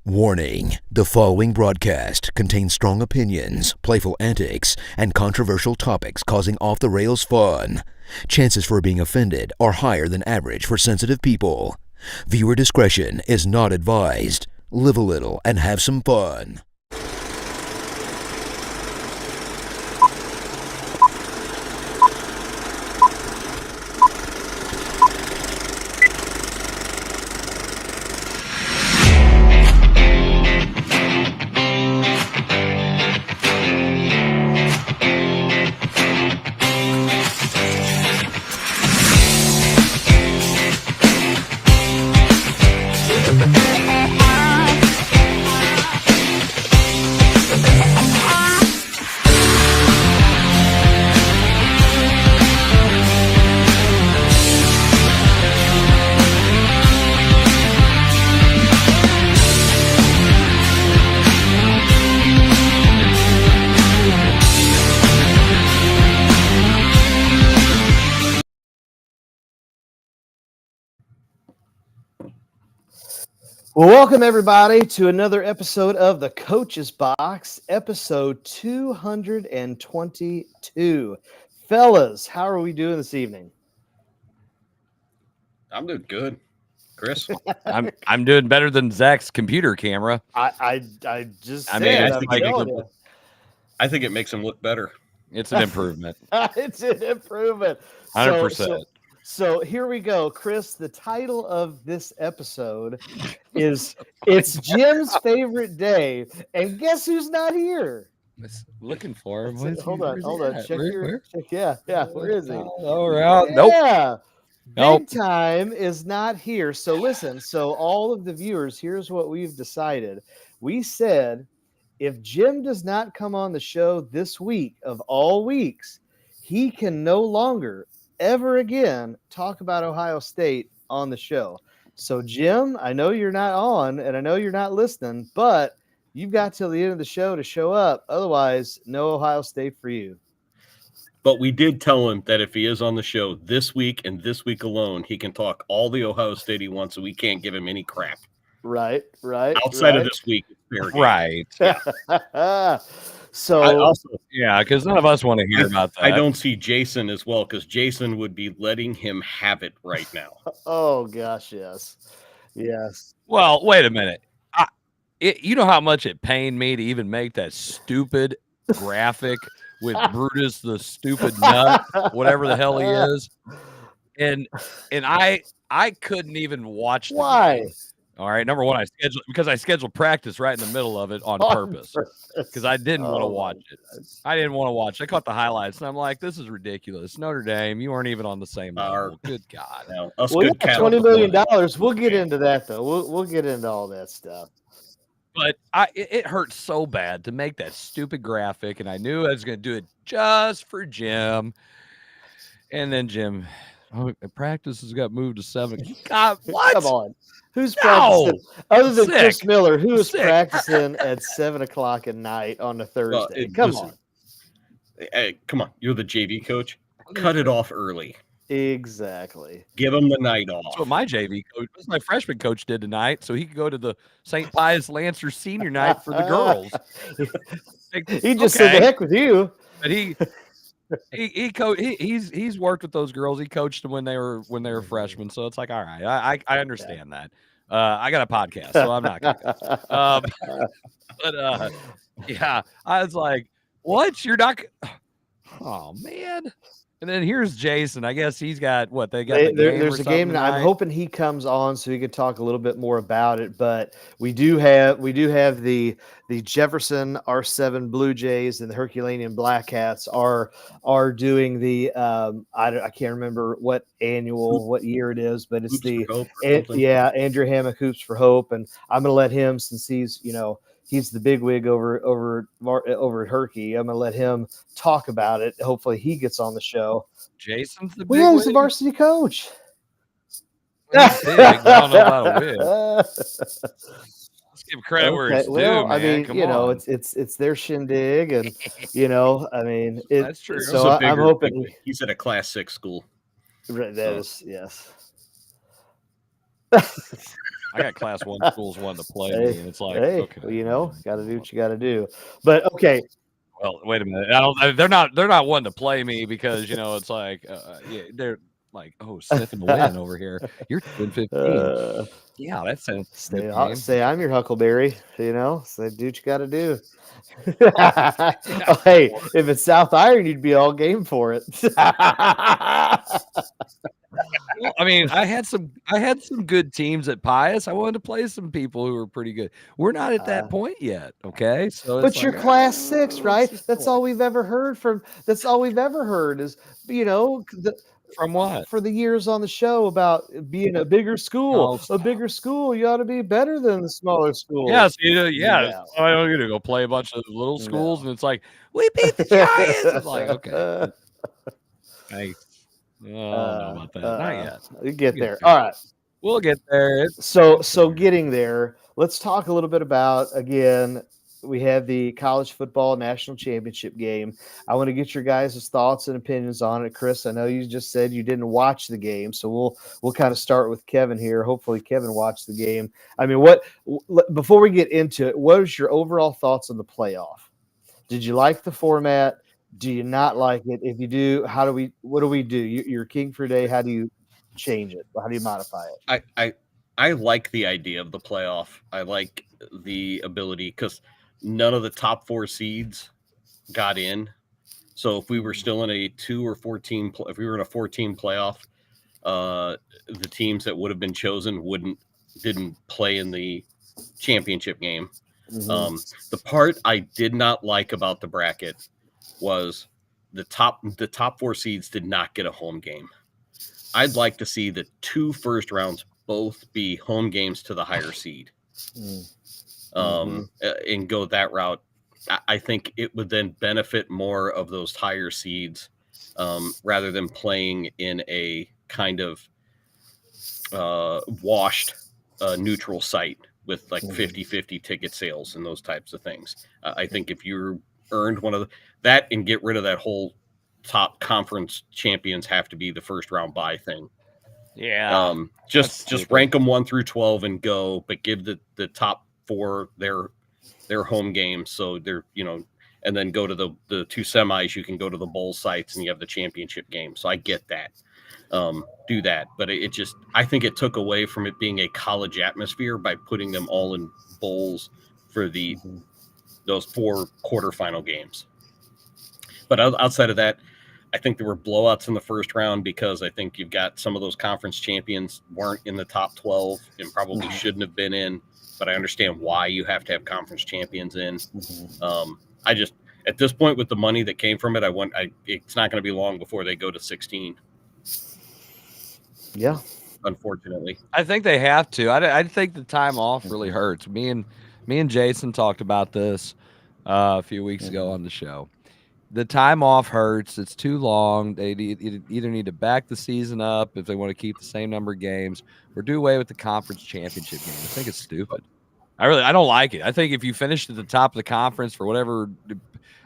Warning: the following broadcast contains strong opinions, playful antics, and controversial topics causing off-the-rails fun. Chances for being offended are higher than average for sensitive people. Viewer discretion is not advised. Live a little and have some fun. Well, welcome everybody to another episode of the Coach's Box, episode 222. Fellas, how are we doing this evening? I'm doing good, Chris. I'm doing better than Zach's computer camera. I just I said, mean, I'm telling you. I think it makes him look better. It's an improvement. It's an improvement. 100%. So here we go, Chris. The title of this episode is "It's Jim's Favorite Day," and guess who's not here? Looking for him. Hold on. Check your. Yeah. Where is he? Oh, right. Nope. Yeah. Nope. Big Time is not here. So listen. So all of the viewers, here's what we've decided. We said if Jim does not come on the show this week of all weeks, he can no longer ever again talk about Ohio State on the show. So Jim, I know you're not on and I know you're not listening, but you've got till the end of the show to show up. Otherwise, no Ohio State for you. But we did tell him that if he is on the show this week and this week alone, he can talk all the Ohio State he wants, so we can't give him any crap. Right. Outside of this week, it's fair game. Right. Yeah. So Yeah, because none of us want to hear about that. I don't see Jason as well, because Jason would be letting him have it right now. Oh gosh, yes. Well, wait a minute. You know how much it pained me to even make that stupid graphic with Brutus the stupid nut, whatever the hell he is, and I couldn't even watch. Why? All right. Number one, I scheduled practice right in the middle of it on purpose because I didn't want to watch it. I didn't want to watch. I caught the highlights and I'm like, this is ridiculous. Notre Dame, you weren't even on the same level. Good God. No, well, $20 million. We'll get into that though. We'll get into all that stuff. But it hurt so bad to make that stupid graphic, and I knew I was going to do it just for Jim. And then Jim, practice has got moved to 7. God, what? Come on. Who's practicing other than Chris Miller? Who is practicing at 7:00 at night on a Thursday? Come on. Hey, come on. You're the JV coach. Cut it off early. Exactly. Give him the night off. That's what my JV coach, my freshman coach did tonight, so he could go to the St. Pius Lancer senior night for the girls. He just said the heck with you. But he's worked with those girls. He coached them when they were freshmen. So it's like, all right, I understand that. I got a podcast, so I'm not gonna but yeah, I was like, what? You're not? Oh man. And then here's Jason. I guess he's got what they got. There's a game, and I'm hoping he comes on so he can talk a little bit more about it. But we do have the Jefferson R7 Blue Jays and the Herculaneum Black Hats are doing the I can't remember what year it is, but it's Andrew Hammock Hoops for Hope, and I'm gonna let him, since he's the bigwig over at Herky. I'm gonna let him talk about it. Hopefully, he gets on the show. Jason's the big he's the varsity coach. I don't know about a wig. Let's give credit where it's due, man. I mean, Come on. it's their shindig, and I mean, that's true. So I'm hoping he's at a Class 6 school. That is, yes. I got Class 1 schools wanting to play me, and it's like, hey, okay, well, you know, got to do what you got to do. But okay, well, wait a minute. They're not wanting to play me because it's like they're like, oh, sniffing the win over here. You're 2-15. Yeah, that sounds say I'm your Huckleberry. You know, say do what you got to do. Oh, hey, if it's South Iron, you'd be all game for it. I mean, I had some good teams at Pius. I wanted to play some people who were pretty good. We're not at that point yet, okay? So, but you're Class 6, right? That's all we've ever heard from. That's all we've ever heard is from what? For the years on the show about being a bigger school. A bigger school, you ought to be better than the smaller school. Yes, I don't get to go play a bunch of little schools, and it's like we beat the Giants. It's like, okay, thanks. I don't know about that. Not yet. You get there. All right. We'll get there. So getting there, let's talk a little bit about, again, we have the college football national championship game. I want to get your guys' thoughts and opinions on it. Chris, I know you just said you didn't watch the game, so we'll kind of start with Kevin here. Hopefully Kevin watched the game. I mean, before we get into it, what is your overall thoughts on the playoff? Did you like the format? Do you not like it? If you do, what do we do? You're king for a day. How do you change it? How do you modify it? I like the idea of the playoff. I like the ability because none of the top 4 seeds got in. So if we were still in a 2 or 14, if we were in a 14 playoff, the teams that would have been chosen didn't play in the championship game. Mm-hmm. The part I did not like about the bracket was the top 4 seeds did not get a home game. I'd like to see the 2 first rounds both be home games to the higher seed, and go that route. I think it would then benefit more of those higher seeds, rather than playing in a kind of washed neutral site with like 50-50 ticket sales and those types of things. I think if you earned one of that and get rid of that whole top conference champions have to be the first round bye thing. Yeah. Just rank them 1 through 12 and go, but give the top 4 their home games. So they're, and then go to the 2 semis, you can go to the bowl sites and you have the championship game. So I get that. Do that. But I think it took away from it being a college atmosphere by putting them all in bowls for those 4 quarterfinal games. But outside of that, I think there were blowouts in the first round because I think you've got some of those conference champions weren't in the top 12 and probably shouldn't have been in, but I understand why you have to have conference champions in. I just, at this point with the money that came from it, it's not going to be long before they go to 16. Yeah. Unfortunately. I think they have to. I think the time off really hurts. Me and Jason talked about this a few weeks ago on the show. The time off hurts. It's too long. They either need to back the season up if they want to keep the same number of games or do away with the conference championship game. I think it's stupid. I don't like it. I think if you finish at the top of the conference for whatever,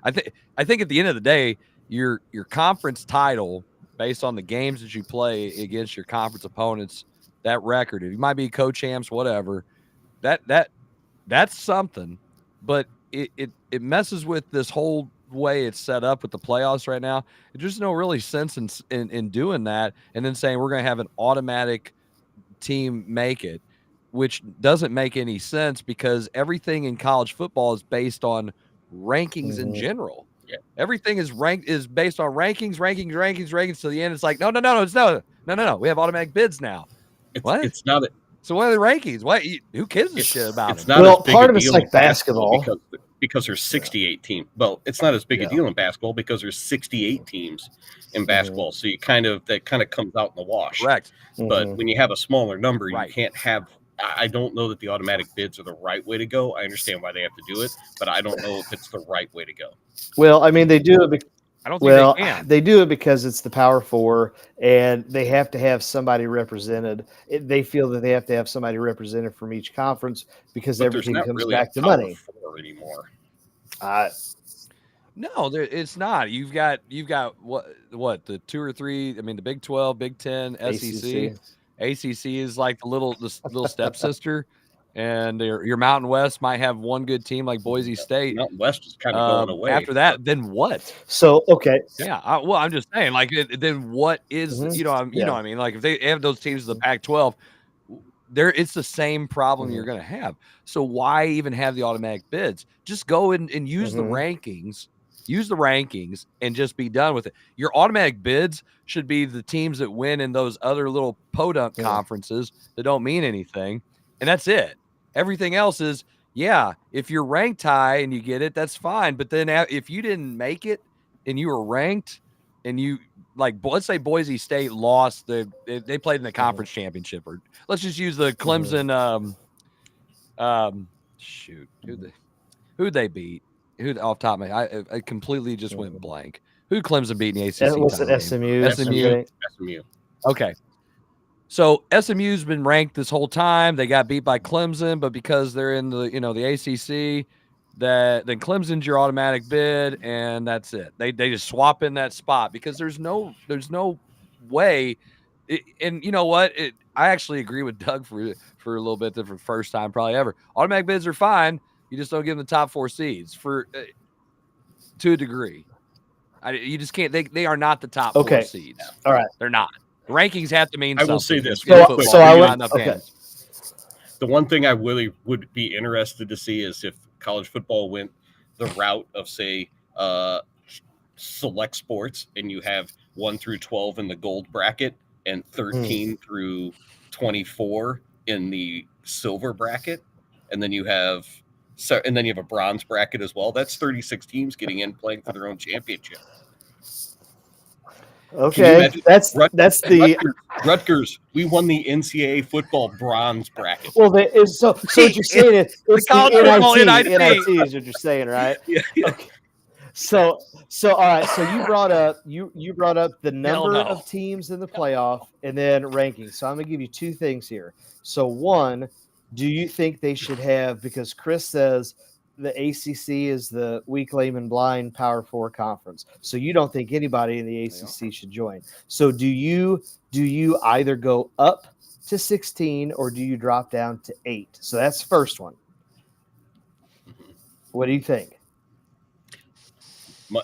I think at the end of the day, your conference title based on the games that you play against your conference opponents, that record, you might be co-champs, whatever, that's something, but it messes with this whole way it's set up with the playoffs right now. There's no really sense in doing that and then saying we're going to have an automatic team make it, which doesn't make any sense because everything in college football is based on rankings in general. Yeah. Everything is based on rankings to the end. It's like, no. We have automatic bids now. It's not. So what are the rankings? Who gives a shit about it? It's not well, part of it's like basketball. Because there's 68 teams. Well, it's not as big a deal in basketball because there's 68 teams in basketball. So that kind of comes out in the wash. Correct. But when you have a smaller number, you can't have. I don't know that the automatic bids are the right way to go. I understand why they have to do it, but I don't know if it's the right way to go. Well, I mean, they do it. I don't think they can. They do it because it's the Power 4, and they have to have somebody represented. They feel that they have to have somebody represented from each conference because everything comes really back to money. Anymore. No, it's not. You've got what the 2 or 3. I mean, the Big 12, Big 10, SEC, ACC is like the little stepsister, and your Mountain West might have one good team like Boise State. Mountain West is kind of going away. After that, then what? So okay, yeah. I'm just saying, like, then what is you know what I mean? Like, if they have those teams in the Pac-12, it's the same problem you're going to have. So why even have the automatic bids? Just go and use the rankings. Use the rankings and just be done with it. Your automatic bids should be the teams that win in those other little podunk conferences that don't mean anything. And that's it. Everything else is, if you're ranked high and you get it, that's fine. But then if you didn't make it and you were ranked and you, like, let's say Boise State lost, they played in the conference championship, or let's just use the Clemson, who'd they beat? Off top of my head, I completely just went blank. Who Clemson beat in the ACC? Was it SMU? SMU. Okay. So SMU's been ranked this whole time. They got beat by Clemson, but because they're in the ACC, then Clemson's your automatic bid, and that's it. They just swap in that spot because there's no way. And you know what? I actually agree with Doug for a little bit, for the first time probably ever. Automatic bids are fine. You just don't give them the top 4 seeds to a degree. You just can't. They are not the top 4 seeds. All right, they're not. The rankings have to mean something. I will say this. The one thing I really would be interested to see is if college football went the route of, say, select sports, and you have 1 through 12 in the gold bracket and 13 through 24 in the silver bracket, and then you have a bronze bracket as well. That's 36 teams getting in, playing for their own championship. Okay, that's the Rutgers. We won the NCAA football bronze bracket. Well, so what you're saying is it's the NIT is what you're saying, right? Yeah. Okay. So all right. So you brought up the number of teams in the playoff and then rankings. So I'm gonna give you 2 things here. So one, do you think they should have, because Chris says the ACC is the weak, lame, and blind Power 4 conference, so you don't think anybody in the ACC should join. So do you either go up to 16 or do you drop down to 8? So that's the first one. What do you think?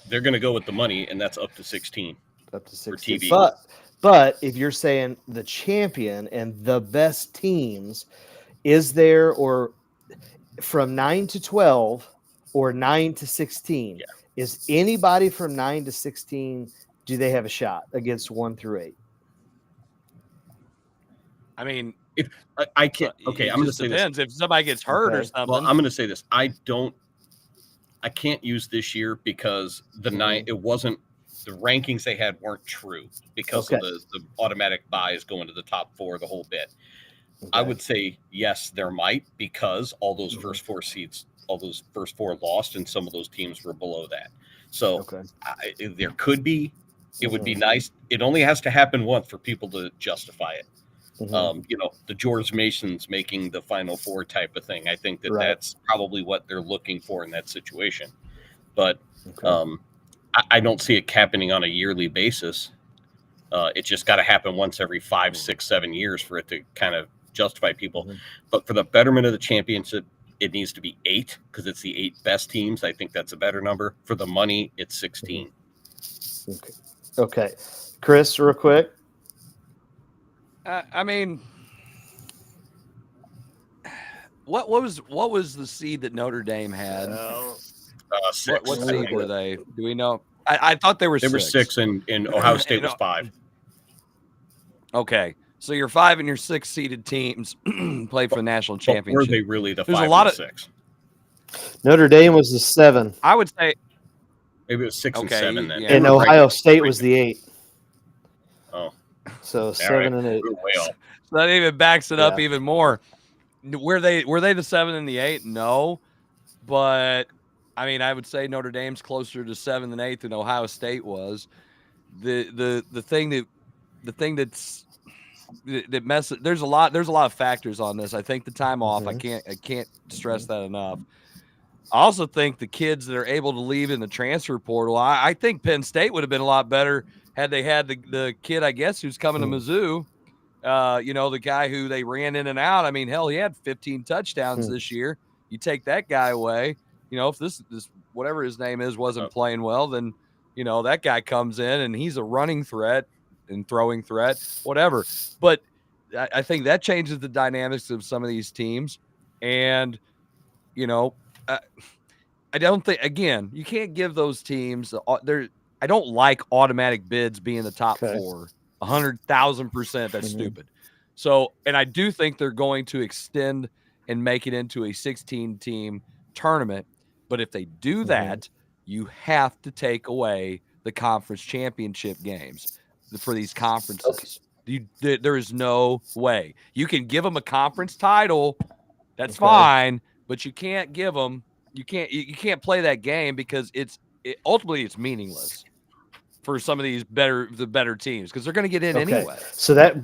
They're going to go with the money, and that's up to 16. Up to 16. For TV. But if you're saying the champion and the best teams, is there, or from 9 to 12 or 9 to 16, is anybody from 9 to 16, do they have a shot against 1 through 8? I mean, if I can't, okay, I'm going to say depends. If somebody gets hurt or something. Well, I'm going to say this. I can't use this year because it wasn't, the rankings they had weren't true because of the automatic buys going to the top 4, the whole bit. Okay. I would say yes, there might, because all those first 4 seeds, all those first 4 lost, and some of those teams were below that. So there could be. It would be nice. It only has to happen once for people to justify it. The George Masons making the Final 4 type of thing. I think that's probably what they're looking for in that situation. But I don't see it happening on a yearly basis. It just got to happen once every 5, 6, 7 years for it to kind of justify people. But for the betterment of the championship, it needs to be 8 because it's the 8 best teams. I think that's a better number. For the money, it's 16. Okay. Chris, real quick. I mean, what was the seed that Notre Dame had? 6. What seed were they? Do we know? I thought they were 6. They were 6, and Ohio State was 5. Okay, so your 5 and your 6 seeded teams play for the national championship. Were they really the 5 and 6? Notre Dame was the 7. I would say maybe it was 6 and 7 then. And Ohio State was the 8. Oh, so 7 and 8. So that even backs it up even more. Were they the 7 and the 8? No, but I mean, I would say Notre Dame's closer to 7 and 8 than Ohio State was. The thing that messes. There's a lot of factors on this. I think the time off. I can't stress that enough. I also think the kids that are able to leave in the transfer portal. I think Penn State would have been a lot better had they had the kid, I guess, who's coming to Mizzou. The guy who they ran in and out. I mean, hell, he had 15 touchdowns this year. You take that guy away, if this whatever his name is wasn't playing well, then that guy comes in and he's a running threat and throwing threat, whatever. But I think that changes the dynamics of some of these teams. And, I don't think, again, you can't give those teams I don't like automatic bids being the top four. 100,000%. That's stupid. So, and I do think they're going to extend and make it into a 16-team tournament. But if they do that, you have to take away the conference championship games for these conferences. There is no way. You can give them a conference title. That's fine. But you can't give them. You can't play that game because ultimately it's meaningless for some of these the better teams because they're going to get in anyway. So that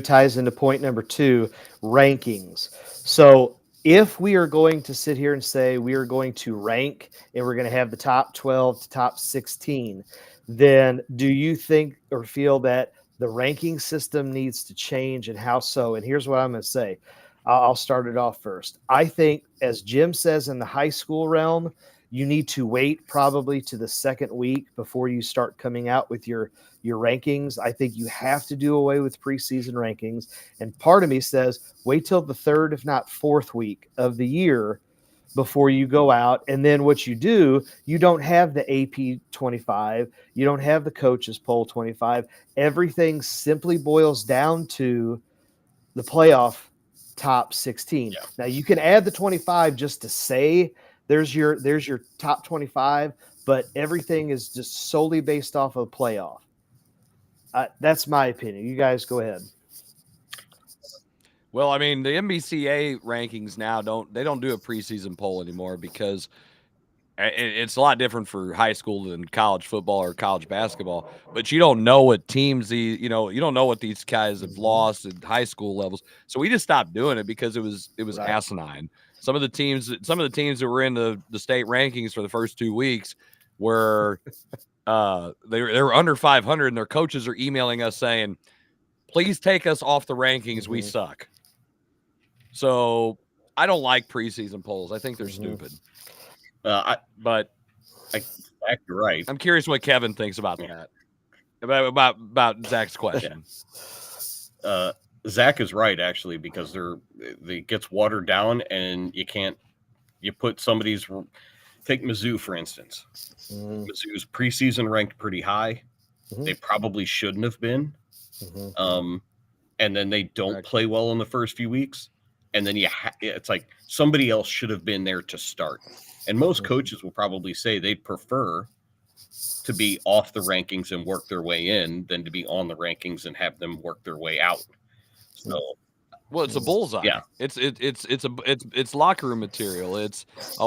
ties into point number 2, rankings. So if we are going to sit here and say we are going to rank and we're going to have the top 12 to top 16, then do you think or feel that the ranking system needs to change, and how so? And here's what I'm going to say. I'll start it off first. I think, as Jim says, in the high school realm, you need to wait probably to the second week before you start coming out with your rankings. I think you have to do away with preseason rankings. And part of me says, wait till the third, if not fourth week of the year before you go out. And then what you do, you don't have the AP 25. You don't have the coaches poll 25. Everything simply boils down to the playoff top 16. Yeah. Now you can add the 25 just to say there's your top 25, but everything is just solely based off of playoff. That's my opinion. You guys go ahead. Well, I mean, the NBCA rankings now don't do a preseason poll anymore because it's a lot different for high school than college football or college basketball. But you don't know what teams you don't know what these guys have lost at high school levels. So we just stopped doing it because it was right. Asinine. Some of the teams that were in the state rankings for the first 2 weeks were they were under 500, and their coaches are emailing us saying, "Please take us off the rankings. We suck." So I don't like preseason polls. I think they're stupid. But you're right. I'm curious what Kevin thinks about that. About Zach's question. Yeah. Zach is right, actually, because it gets watered down, and you put somebody's. Take Mizzou, for instance. Mizzou's preseason ranked pretty high. They probably shouldn't have been. And then they don't play well in the first few weeks. And then it's like somebody else should have been there to start. And most coaches will probably say they'd prefer to be off the rankings and work their way in than to be on the rankings and have them work their way out. So, well, it's a bullseye. Yeah, it's locker room material.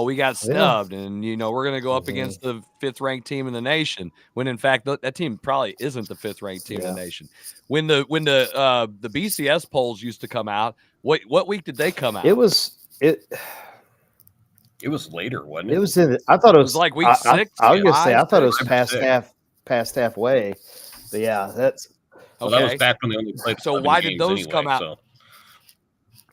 We got snubbed, and we're going to go up against the 5th ranked team in the nation. When in fact that team probably isn't the 5th ranked team in the nation. When the BCS polls used to come out, what week did they come out? It was later, wasn't it? It was I thought it was like week 6. I was going to say I thought it was past halfway. But yeah, that's. Well, that was back when they only played. So why did those come out? So.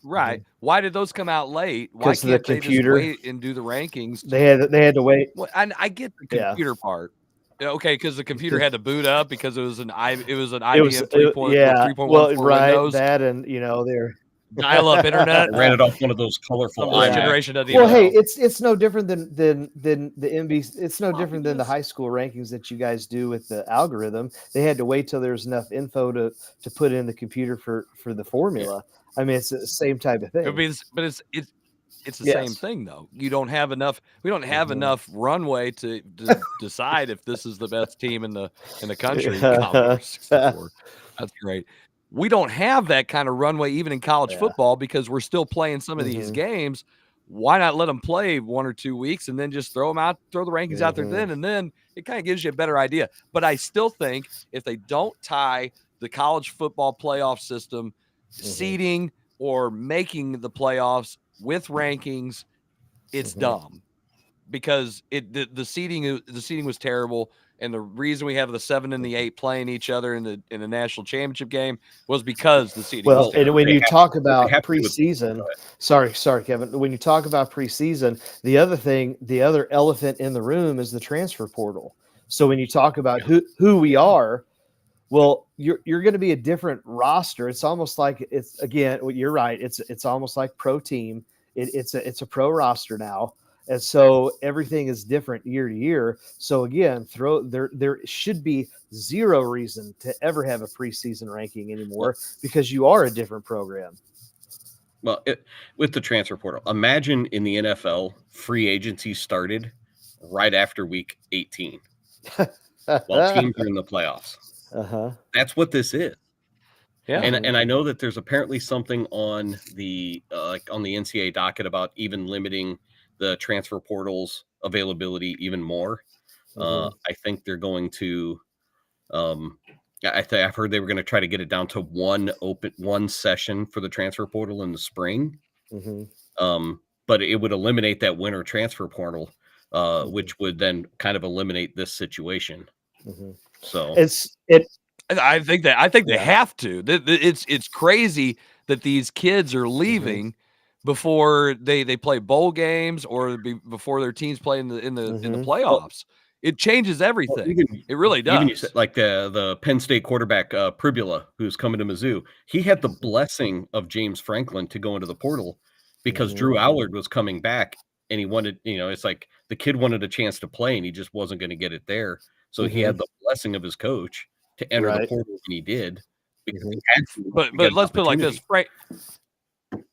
Right. Why did those come out late? Why can't they just wait and do the rankings? They had to wait. Well, and I get the computer part. Okay, because the computer had to boot up because it was an IBM 3.1 well, right, Windows. That and they're dial-up internet. Ran it off one of those colorful. Generation of the hey, it's no different than the NBC. It's no different than the high school rankings that you guys do with the algorithm. They had to wait till there's enough info to put in the computer for the formula. I mean, it's the same type of thing. But it's the same thing though. You don't have enough. We don't have enough runway to decide if this is the best team in the country. That's great. We don't have that kind of runway even in college football because we're still playing some of these games. Why not let them play 1 or 2 weeks and then just throw the rankings out there then, and then it kind of gives you a better idea. But I still think if they don't tie the college football playoff system, seeding or making the playoffs with rankings, it's dumb because the seeding was terrible. And the reason we have the 7 and the 8 playing each other in the national championship game was because the seeding. Well, and when you talk about have to do preseason, sorry, Kevin. When you talk about preseason, the other elephant in the room is the transfer portal. So when you talk about who we are, well, you're going to be a different roster. It's almost like you're right. It's almost like pro team. It's a pro roster now. And so everything is different year to year. So again, there should be zero reason to ever have a preseason ranking anymore because you are a different program. Well, with the transfer portal, imagine in the NFL, free agency started right after week 18 while teams are in the playoffs. Uh-huh. That's what this is. Yeah. And I know that there's apparently something on the on the NCAA docket about even limiting the transfer portal's availability even more. I think they're going to I've heard they were going to try to get it down to one session for the transfer portal in the spring. But it would eliminate that winter transfer portal, which would then kind of eliminate this situation. So I think they have to. It's crazy that these kids are leaving before they play bowl games or before their teams play in the playoffs. It changes everything. It really does. Even you said, like the Penn State quarterback Pribula, who's coming to Mizzou, he had the blessing of James Franklin to go into the portal because Drew Allard was coming back, and he wanted, it's like the kid wanted a chance to play, and he just wasn't going to get it there. So he had the blessing of his coach to enter the portal when he did. Because he had to, but let's put it like this: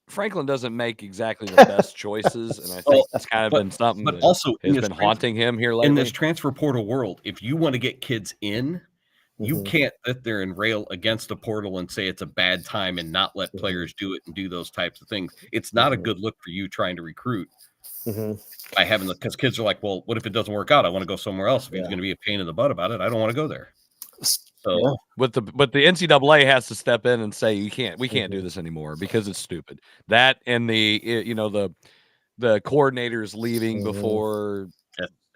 Franklin doesn't make exactly the best choices, and I think it's kind of been something that also has been haunting him here lately. In this transfer portal world, if you want to get kids in, you can't sit there and rail against the portal and say it's a bad time and not let players do it and do those types of things. It's not a good look for you trying to recruit by having because kids are like, well, what if it doesn't work out? I want to go somewhere else. If he's going to be a pain in the butt about it, I don't want to go there. So, but the NCAA has to step in and say we can't do this anymore because it's stupid. That and the coordinators leaving before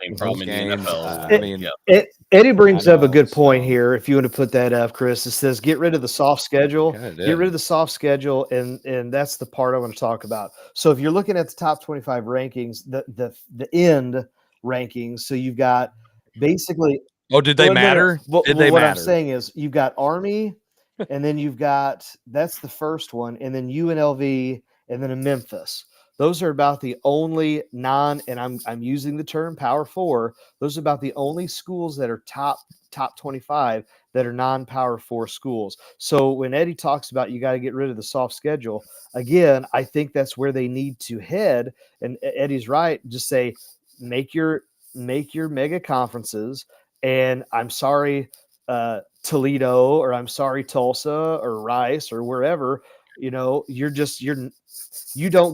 same problem in the NFL. Eddie brings up a good point here. If you want to put that up, Chris, it says get rid of the soft schedule. Get rid of the soft schedule, and that's the part I want to talk about. So if you're looking at the top 25 rankings, the end rankings, so you've got basically. Oh, did they matter? What I'm saying is you've got Army, and then you've got that's the first one, and then UNLV, and then Memphis. Those are about the only and I'm using the term Power 4. Those are about the only schools that are top 25 that are non-Power 4 schools. So when Eddie talks about you got to get rid of the soft schedule, again, I think that's where they need to head. And Eddie's right. Just say make your mega conferences. And I'm sorry, Toledo, or I'm sorry, Tulsa or Rice or wherever, you don't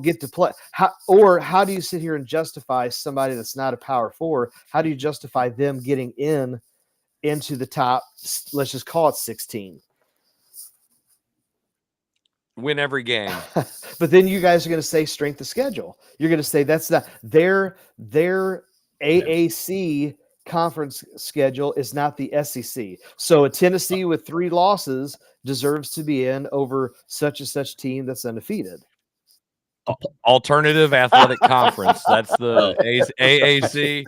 get to play. How do you sit here and justify somebody that's not a Power 4? How do you justify them getting into the top? Let's just call it 16. Win every game. But then you guys are going to say strength of schedule. You're going to say that's not their AAC conference schedule is not the SEC. So a Tennessee with 3 losses deserves to be in over such and such team that's undefeated. Alternative Athletic Conference. That's the AAC.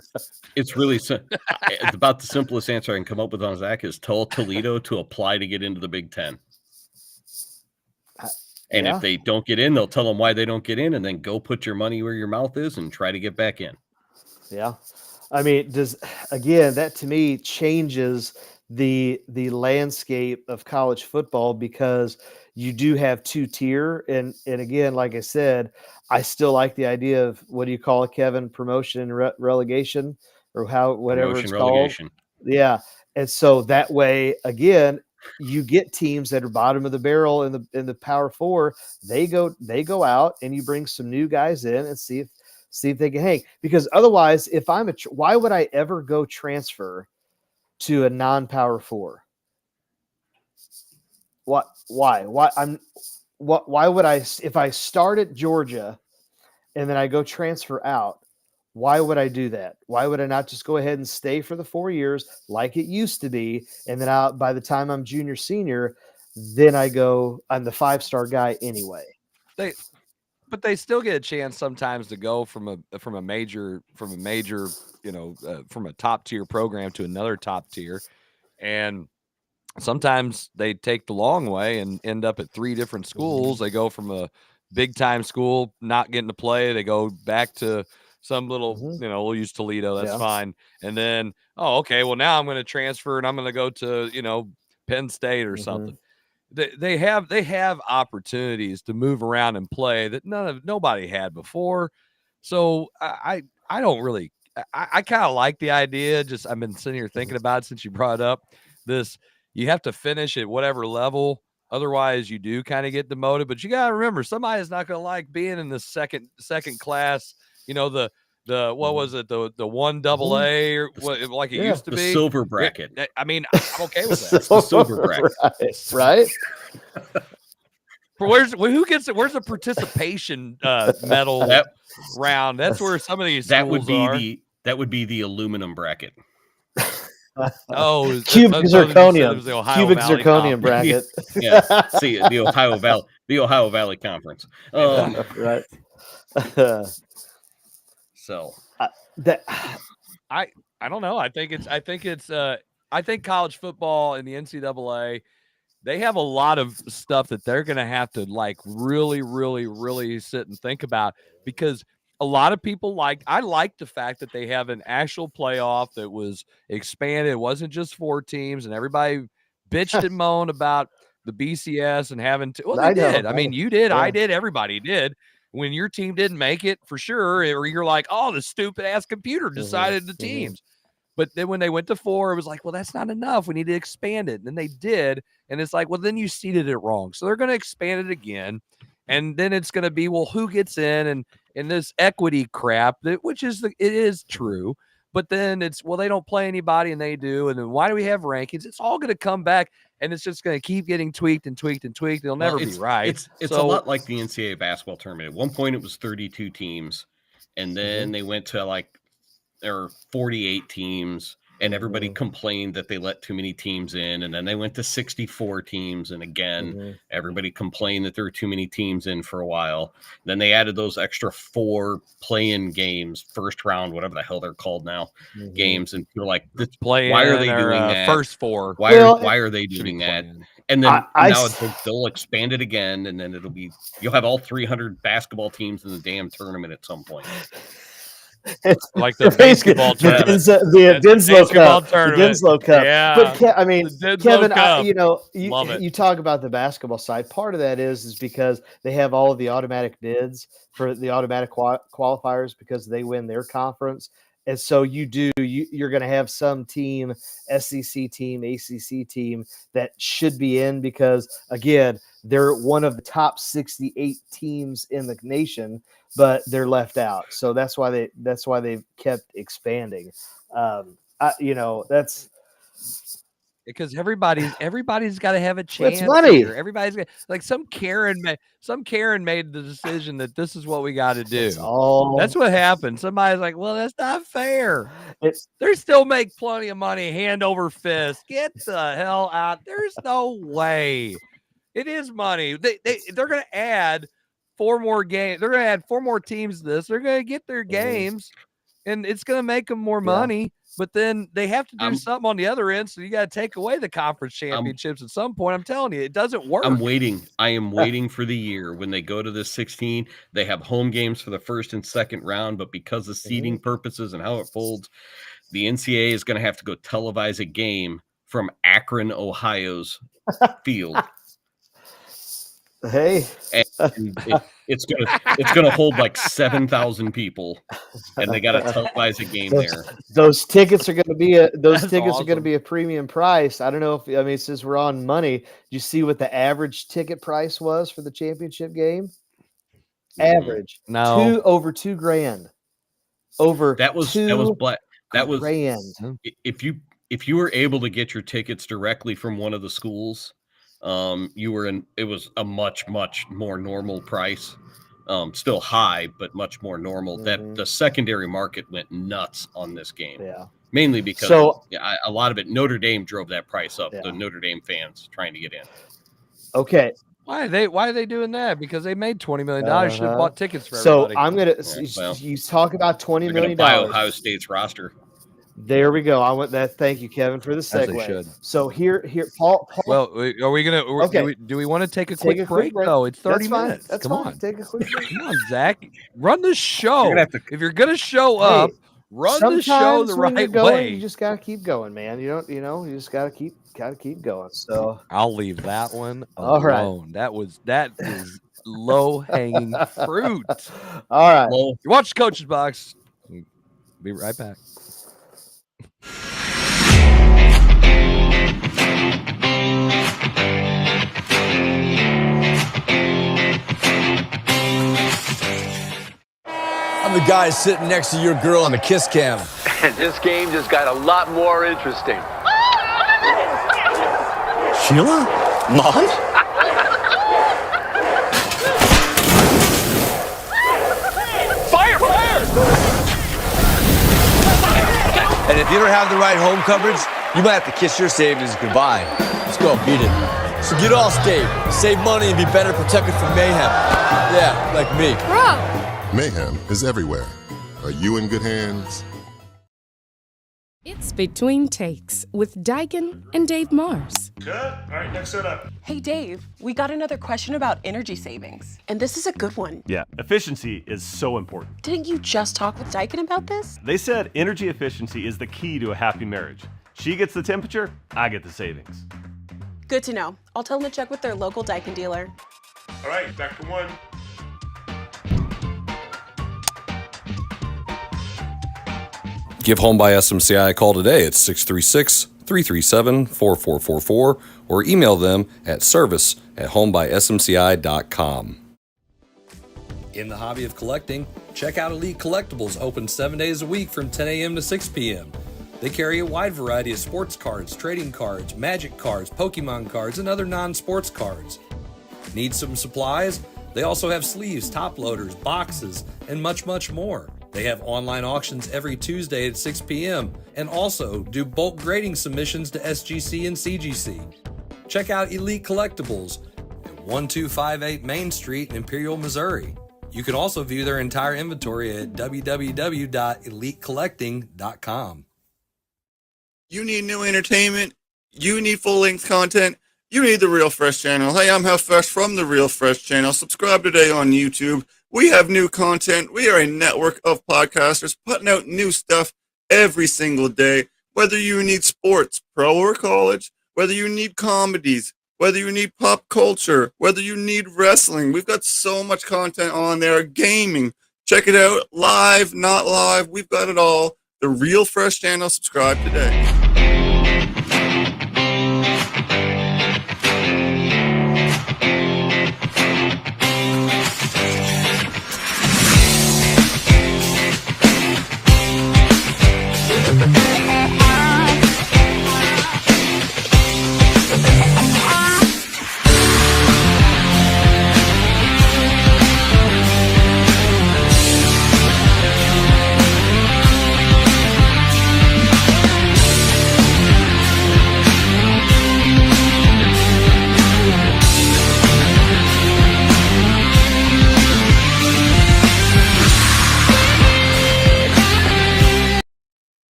It's really it's about the simplest answer I can come up with on Zach is tell Toledo to apply to get into the Big Ten. And if they don't get in, they'll tell them why they don't get in, and then go put your money where your mouth is and try to get back in. Yeah. I mean, that to me changes the landscape of college football because you do have 2-tier. And again, like I said, I still like the idea of what do you call it, Kevin? Promotion and relegation or whatever Promotion, it's relegation. Called. Yeah. And so that way, again, you get teams that are bottom of the barrel in the Power 4. They go out and you bring some new guys in and see if they can hang. Because otherwise, if why would I ever go transfer to a non-Power 4? What? Why? Why would I? If I start at Georgia and then I go transfer out, Why would I do that? Why would I not just go ahead and stay for the 4 years like it used to be? And then by the time I'm junior, senior, then I'm the 5-star guy anyway. But they still get a chance sometimes to go from a major, from a top tier program to another top tier. And sometimes they take the long way and end up at 3 different schools. They go from a big time school, not getting to play. They go back to some little, we'll use Toledo. That's fine. And then, okay, well now I'm going to transfer and I'm going to go to, Penn State or something. They have opportunities to move around and play that nobody had before. So I don't really, I kind of like the idea. Just, I've been sitting here thinking about it since you brought up this. You have to finish at whatever level. Otherwise you do kind of get demoted, but you got to remember somebody's not going to like being in the second class, what was it? The 1AA or what, like it used to be, the silver bracket. I mean, I'm okay with that. The silver bracket, right? Where's the participation medal round? That's where some of these that would be are. That would be the aluminum bracket. Cubic zirconium. Cubic zirconium bracket. Yeah. See the Ohio Valley Conference. Right. So I don't know. I think college football and the NCAA, they have a lot of stuff that they're going to have to like really, really, really sit and think about, because a lot of people I like the fact that they have an actual playoff that was expanded. It wasn't just 4 teams and everybody bitched and moaned about the BCS and having to, well, they did. I mean, you did, I did, everybody did. When your team didn't make it, for sure, or you're like, oh, the stupid ass computer decided the teams. But then when they went to 4, it was like, well, that's not enough. We need to expand it. And then they did. And it's like, well, then you seeded it wrong. So they're going to expand it again. And then it's going to be, well, who gets in and this equity crap, which is it is true. But then it's, well, they don't play anybody and they do. And then why do we have rankings? It's all going to come back. And it's just going to keep getting tweaked and tweaked and tweaked. It'll never be right. It's a lot like the NCAA basketball tournament. At one point, it was 32 teams, and then they went to there were 48 teams, and everybody complained that they let too many teams in. And then they went to 64 teams, and again, everybody complained that there were too many teams in for a while. Then they added those extra 4 play-in games, first round, whatever the hell they're called now, games, and you're like, why are they doing that? First 4. Why are they doing that? And then they'll expand it again, and then you'll have all 300 basketball teams in the damn tournament at some point. It's like the basketball tournament, the Dinslow Cup. Yeah, but Kevin, you talk about the basketball side. Part of that is because they have all of the automatic bids for the automatic qualifiers because they win their conference. And so you're going to have some team, SEC team, ACC team that should be in because, again, they're one of the top 68 teams in the nation, but they're left out. So that's why they've kept expanding. That's because everybody's got to have a chance. It's money. Here. Everybody's got, like some Karen made the decision that this is what we got to do. That's what happened. Somebody's like, well, that's not fair. They still make plenty of money, hand over fist. Get the hell out. There's no way. It is money. They're going to add 4 more games. They're going to add 4 more teams to this. They're going to get their games, and it's going to make them more money. But then they have to do something on the other end, so you got to take away the conference championships at some point. I'm telling you, it doesn't work. I'm waiting. I am waiting for the year when they go to the 16. They have home games for the first and second round, but because of seeding purposes and how it folds, the NCAA is going to have to go televise a game from Akron, Ohio's field. Hey, and it's gonna hold like 7,000 people, and they got to televise a game there. Those tickets are going to be are going to be a premium price. I don't know if since we're on money, did you see what the average ticket price was for the championship game? Average, no, over $2,000. Over that was black. That was $2,000. If you were able to get your tickets directly from one of the schools. It was a much more normal price. Still high, but much more normal. That the secondary market went nuts on this game. Yeah. Mainly because a lot of it, Notre Dame drove that price up. The Notre Dame fans trying to get in. Okay. Why are they doing that? Because they made $20 million. Should have bought tickets for everybody. So I'm gonna you talk about $20 million. Buy Ohio State's roster. There we go. I want that. Thank you, Kevin, for the segue. So here, Paul. Well, are we gonna? Okay. Do we want to take a quick break? No, it's 30 minutes. That's Come fine. on, take a quick break. Come on, Zach. Run the show. If you're gonna show up, run the show the right way. You just gotta keep going, man. You just gotta keep going. So I'll leave that one alone. Right. That is low hanging fruit. All right. Well, you watch the Coach's Box. Be right back. I'm the guy sitting next to your girl on the kiss cam. And this game just got a lot more interesting. Sheila? Mom? Fire! And if you don't have the right home coverage, you might have to kiss your savings goodbye. Let's go, beat it. So get Allstate, save money, and be better protected from mayhem. Yeah, like me. Bro! Mayhem is everywhere. Are you in good hands? It's Between Takes with Daikin and Dave Mars. Good. All right, next set up. Hey, Dave, we got another question about energy savings. And this is a good one. Yeah, efficiency is so important. Didn't you just talk with Daikin about this? They said energy efficiency is the key to a happy marriage. She gets the temperature, I get the savings. Good to know. I'll tell them to check with their local Daikin dealer. All right, back to one. Give Home by SMCI a call today at 636-337-4444 or email them at service@homebysmci.com. In the hobby of collecting, check out Elite Collectibles, open 7 days a week from 10 a.m. to 6 p.m. They carry a wide variety of sports cards, trading cards, magic cards, Pokemon cards, and other non-sports cards. Need some supplies? They also have sleeves, top loaders, boxes, and much, much more. They have online auctions every Tuesday at 6 p.m. and also do bulk grading submissions to SGC and CGC. Check out Elite Collectibles at 1258 Main Street in Imperial, Missouri. You can also view their entire inventory at www.elitecollecting.com. You need new entertainment. You need full-length content. You need the Real Fresh channel. Hey, I'm Hal Fresh from the Real Fresh channel. Subscribe today on YouTube. We have new content. We are a network of podcasters putting out new stuff every single day. Whether you need sports, pro or college, whether you need comedies, whether you need pop culture, whether you need wrestling, we've got so much content on there. Gaming, check it out. Live, not live, we've got it all. The Real Fresh channel. Subscribe today.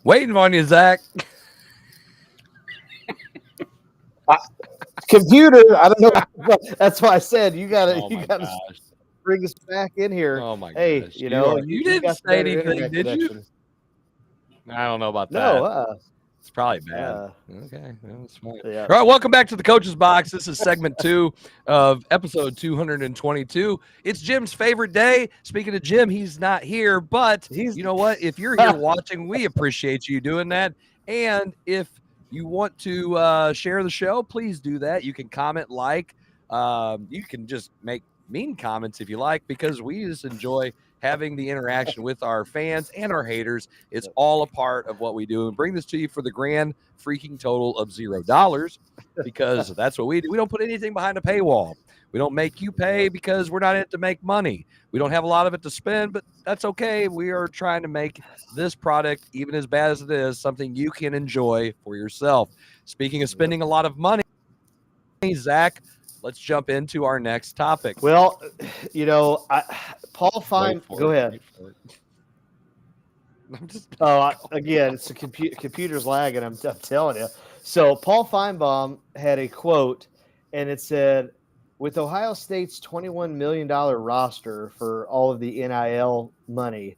Waiting on you, Zach. Computer, I don't know. That's why I said you gotta bring us back in here. Oh my hey, gosh. you know, you didn't say anything, did you? I don't know about that. No, it's probably bad. Okay, that's smart. Yeah. All right, welcome back to the Coach's Box. This is segment 2 of episode 222. It's Jim's favorite day. Speaking of Jim, he's not here, but you know what? If you're here watching, we appreciate you doing that. And if you want to share the show, please do that. You can comment, like. You can just make mean comments if you like, because we just enjoy having the interaction with our fans and our haters. It's all a part of what we do, and bring this to you for the grand freaking total of $0, because that's what we do. We don't put anything behind a paywall. We don't make you pay because we're not in it to make money. We don't have a lot of it to spend, but that's okay. We are trying to make this product, even as bad as it is, something you can enjoy for yourself. Speaking of spending a lot of money, Zach, let's jump into our next topic. Well, Paul Fine. Go ahead. Again, it's the computer's lagging. I'm telling you. So Paul Feinbaum had a quote, and it said, "With Ohio State's $21 million roster for all of the NIL money,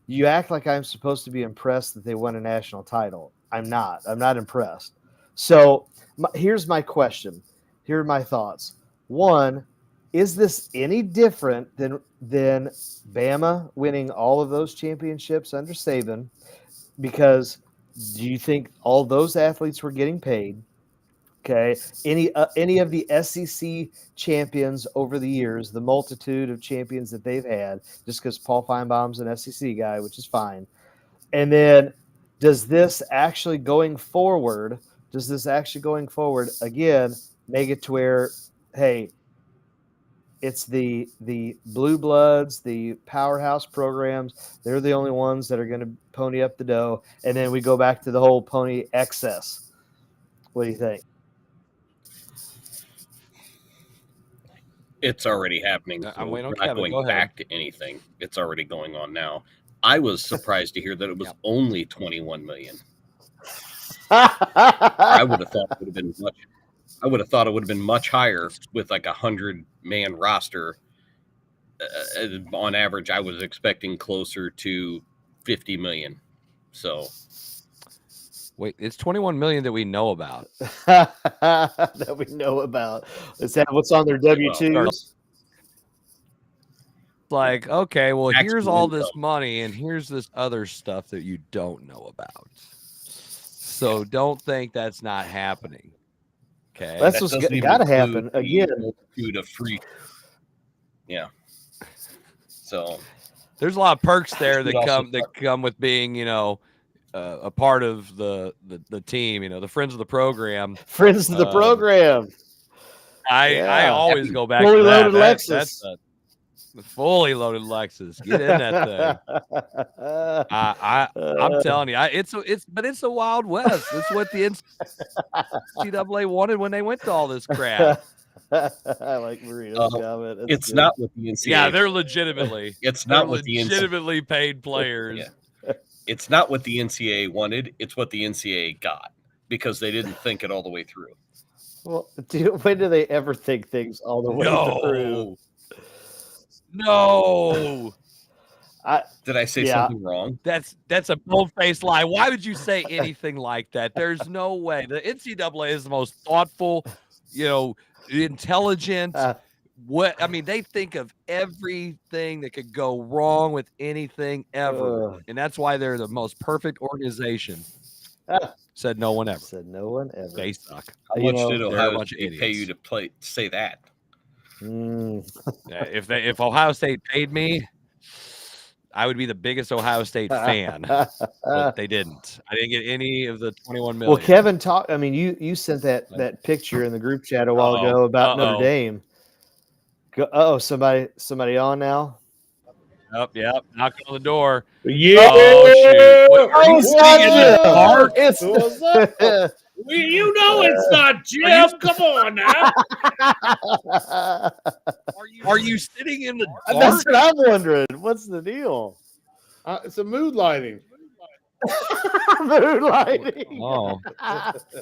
you act like I'm supposed to be impressed that they won a national title. I'm not. I'm not impressed." So here's my question. Here are my thoughts. One, is this any different than Bama winning all of those championships under Saban? Because do you think all those athletes were getting paid? Okay. Any of the SEC champions over the years, the multitude of champions that they've had, just because Paul Feinbaum's an SEC guy, which is fine. And then does this actually going forward again make it to where, hey, it's the blue bloods, the powerhouse programs, they're the only ones that are going to pony up the dough, and then we go back to the whole pony excess? What do you think? It's already happening. So I'm waiting on we're not Kevin. going back to anything. It's already going on now. I was surprised to hear that it was only 21 million. I would have thought it would have been much. I would have thought it would have been much higher with like 100-man roster. On average, I was expecting closer to 50 million. So, wait, it's 21 million that we know about. That we know about. Is that what's on their W-2s? Like, okay, well, here's all this money, and here's this other stuff that you don't know about. So don't think that's not happening. Okay, that's what's got to happen again. To free. Yeah. So there's a lot of perks there that come with being, a part of the team. The friends of the program. Friends of the program. I always go back fully to that. Loaded Lexus. That's a fully loaded Lexus. Get in that thing. I'm telling you, it's a Wild West. It's what the NCAA wanted when they went to all this crap. I like Marino's comment. It's not what the NCAA. Yeah, they're legitimately. It's not what the legitimately paid players. Yeah. It's not what the NCAA wanted. It's what the NCAA got because they didn't think it all the way through. Well, when do they ever think things all the way through? No. Did I say something wrong? That's a bold-faced lie. Why would you say anything like that? There's no way. The NCAA is the most thoughtful, intelligent. They think of everything that could go wrong with anything ever, and that's why they're the most perfect organization. Said no one ever. Said no one ever. They suck. How much did Ohio State pay you to say that? If Ohio State paid me, I would be the biggest Ohio State fan, but they didn't. I didn't get any of the 21 million. Well, Kevin you sent that picture in the group chat a while ago about Notre Dame. Somebody on now? Yep. Knocking on the door. Yeah. Oh, shoot. What, are you sitting in the park? It's not Jeff. Come on now. Are you sitting in the dark? That's what I'm wondering. What's the deal? It's a mood lighting. Mood lighting. Oh.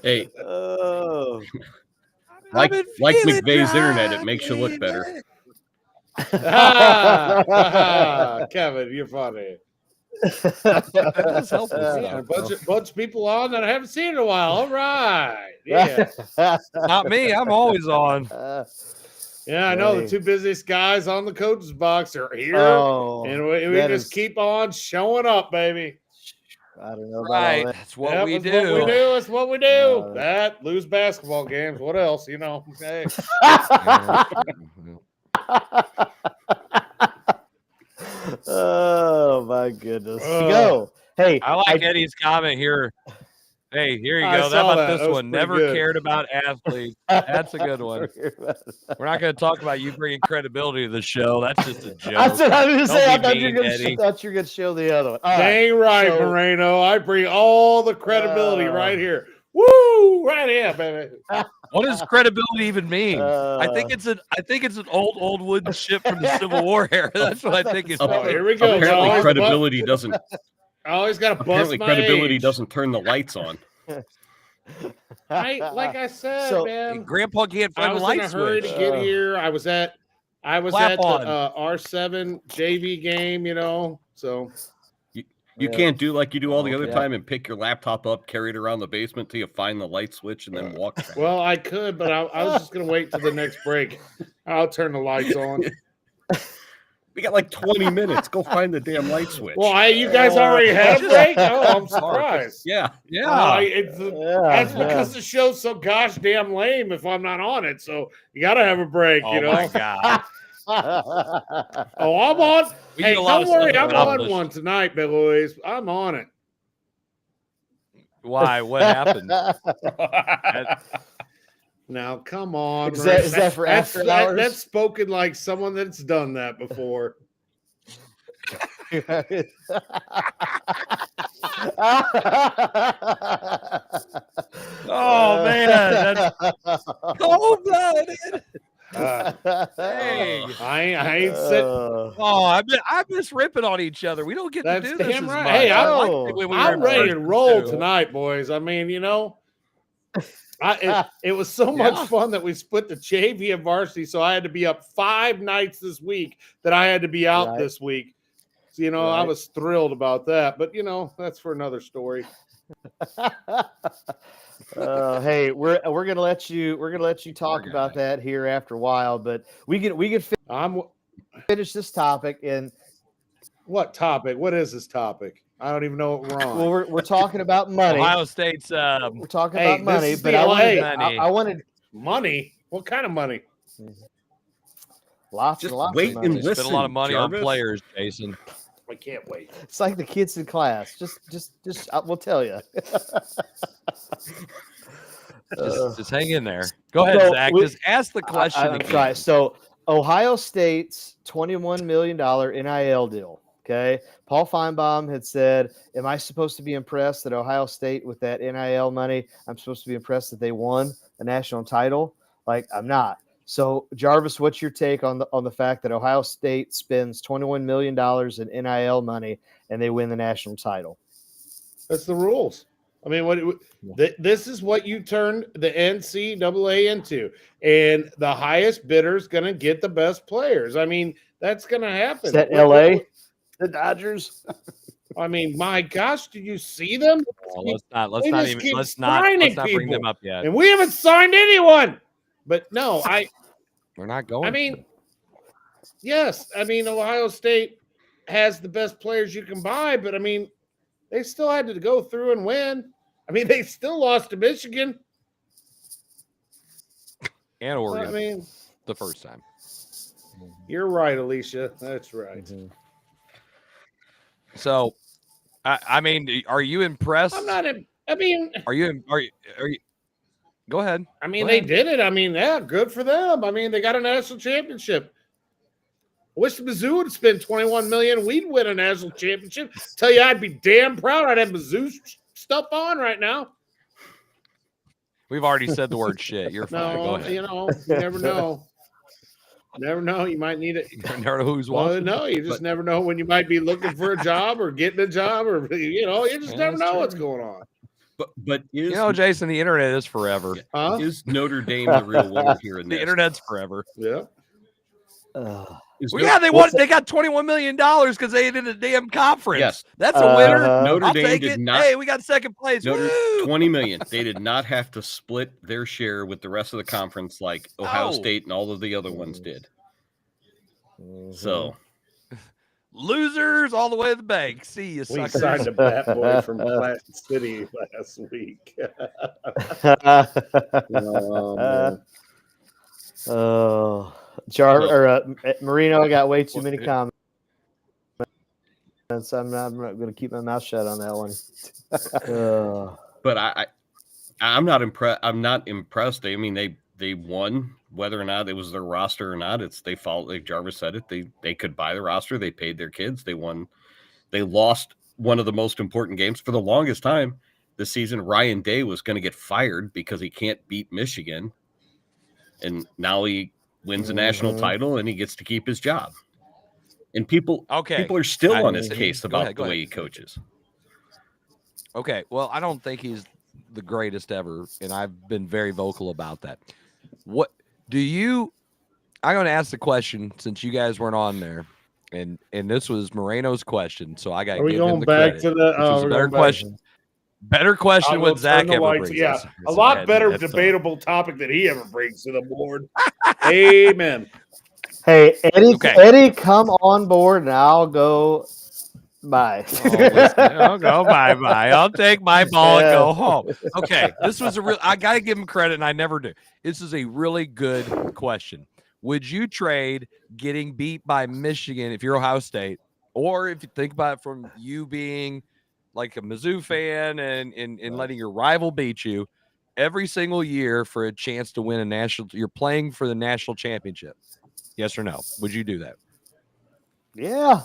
Hey. Like McVey's internet, it makes you look better. Kevin, you're funny. That does help. A bunch of people on that I haven't seen in a while. All right. Yeah. Not me. I'm always on. Yeah, I know. The two busiest guys on the coach's box are here. And we just keep on showing up, baby. I don't know. Right. That's what we do. That's what we do. Lose basketball games. What else? Hey. Oh my goodness. Go. Hey, I like Eddie's comment here. Hey, here you I go. How saw about that. this That was one? pretty Never good. cared about athletes. That's a good one. We're not going to talk about you bringing credibility to the show. That's just a joke. I said I was going to say I thought you Eddie. were going to show the other one. All Dang right, so- Moreno. I bring all the credibility right here. Woo! Right here, baby. What does credibility even mean? I think it's an old wooden ship from the Civil War era. That's what I think it's. Oh, here we go. Apparently, credibility doesn't. I always got to bust Apparently, my credibility age. doesn't turn the lights on. Like I said, So, man. Grandpa can't I find was the light in a hurry switch. to get here. I was at Clap the on. R7 JV game, so You can't do like you do all the other yeah. time and pick your laptop up, carry it around the basement till you find the light switch, and then walk back. well, I could, but I was just gonna wait till the next break. I'll turn the lights on. We got like 20 minutes. Go find the damn light switch. Well, you guys already had a break. Oh, I'm surprised. Yeah. That's because the show's so gosh damn lame if I'm not on it. So you got to have a break, Oh you know. my god! Oh, I'm on. We Hey, need a lot don't of worry, stuff I'm on accomplished. one tonight, boys. I'm on it. Why? What happened? Now, come on. Is that for after hours? That's spoken like someone that's done that before. Oh man, that's cold-blooded. Hey, I ain't sitting. oh, I miss ripping on each other. We don't get to That's do this damn as right. much. Hey, I liked it when we were I'm in ready to person, roll too. tonight, boys. I mean, you know, it was so much fun that we split the JV and varsity, so I had to be up 5 nights this week that I had to be out this week. So, you know, I was thrilled about that, but you know, that's for another story. Hey, we're gonna let you talk about that here after a while, but we can finish this topic. And what topic? What is this topic? I don't even know what we're on. well, we're talking about money. Ohio State's. We're talking Hey, about money, this is but the I wanted money. What kind of money? lots Just and lots wait of money. and Spent listen, a lot of money Jarvis. on players, Jason. I can't wait. It's like the kids in class. Just we'll tell you. Just hang in there. Go ahead, So Zach. Just ask the question. I'm again. sorry. So Ohio State's $21 million NIL deal. Okay. Paul Feinbaum had said, am I supposed to be impressed that Ohio State with that NIL money, I'm supposed to be impressed that they won a national title? Like, I'm not. So Jarvis, what's your take on the fact that Ohio State spends $21 million in NIL money and they win the national title? That's the rules. I mean, this is what you turn the NCAA into, and the highest bidder is going to get the best players. I mean, that's going to happen. Is that LA? The Dodgers? I mean, my gosh, did you see them? Well, let's They not just even keep let's not signing bring them people. up yet. And we haven't signed anyone. But no, We're not going. I mean, yes, I mean, Ohio State has the best players you can buy, but I mean, they still had to go through and win. I mean, they still lost to Michigan. And Oregon. I mean, the first time. You're right, Alicia. That's right. Mm-hmm. So, I mean, are you impressed? I'm not. I mean, Are you? Go ahead. I mean, Go they ahead. did it. I mean, yeah, good for them. I mean, they got a national championship. I wish Mizzou would spend $21 million. We'd win a national championship. Tell you, I'd be damn proud. I'd have Mizzou stuff on right now. We've already said the word shit. You're fine. Go No, ahead. you know, you never know. Never know. You might need it. You never know who's Well, watching. no, you just never know when you might be looking for a job or getting a job, or you know, you just Yeah, never that's know what's true. going on. But is, You know, Jason, the internet is forever. Huh? is Notre Dame the real winner here in The this? internet's forever. Yeah. Is Well, Notre- yeah, they won. They got $21 million because they did a damn conference. Yes. That's a winner. Notre I'll Dame take did it. not. Hey, we got second place. Notre, Woo! 20 million. They did not have to split their share with the rest of the conference like Ohio No. State and all of the other ones did. So Losers all the way to the bank. See you, We suckers. signed a bat boy from Platte City last week. Oh, Marino got way too many comments. I'm not going to keep my mouth shut on that one. But I'm not impressed. I'm not impressed. I mean, they won, whether or not it was their roster or not. They followed, like Jarvis said it. They could buy the roster. They paid their kids. They won. They lost one of the most important games for the longest time this season. Ryan Day was going to get fired because he can't beat Michigan, and now he wins a national title and he gets to keep his job. And people are still on his case about the way he coaches. Okay, well, I don't think he's the greatest ever, and I've been very vocal about that. What do you? I'm going to ask the question since you guys weren't on there, and this was Moreno's question, so I got to give him the credit. To the a better question. Better question when Zach ever brings us. A lot better debatable topic that he ever brings to the board. Amen. Hey, Eddie, come on board, and I'll go. Bye. I'll go bye. I'll take my ball and go home. Okay, this was I got to give him credit, and I never do. This is a really good question. Would you trade getting beat by Michigan if you're Ohio State, or if you think about it from you being like a Mizzou fan and letting your rival beat you every single year for a chance to win a national? You're playing for the national championship. Yes or no? Would you do that? Yeah.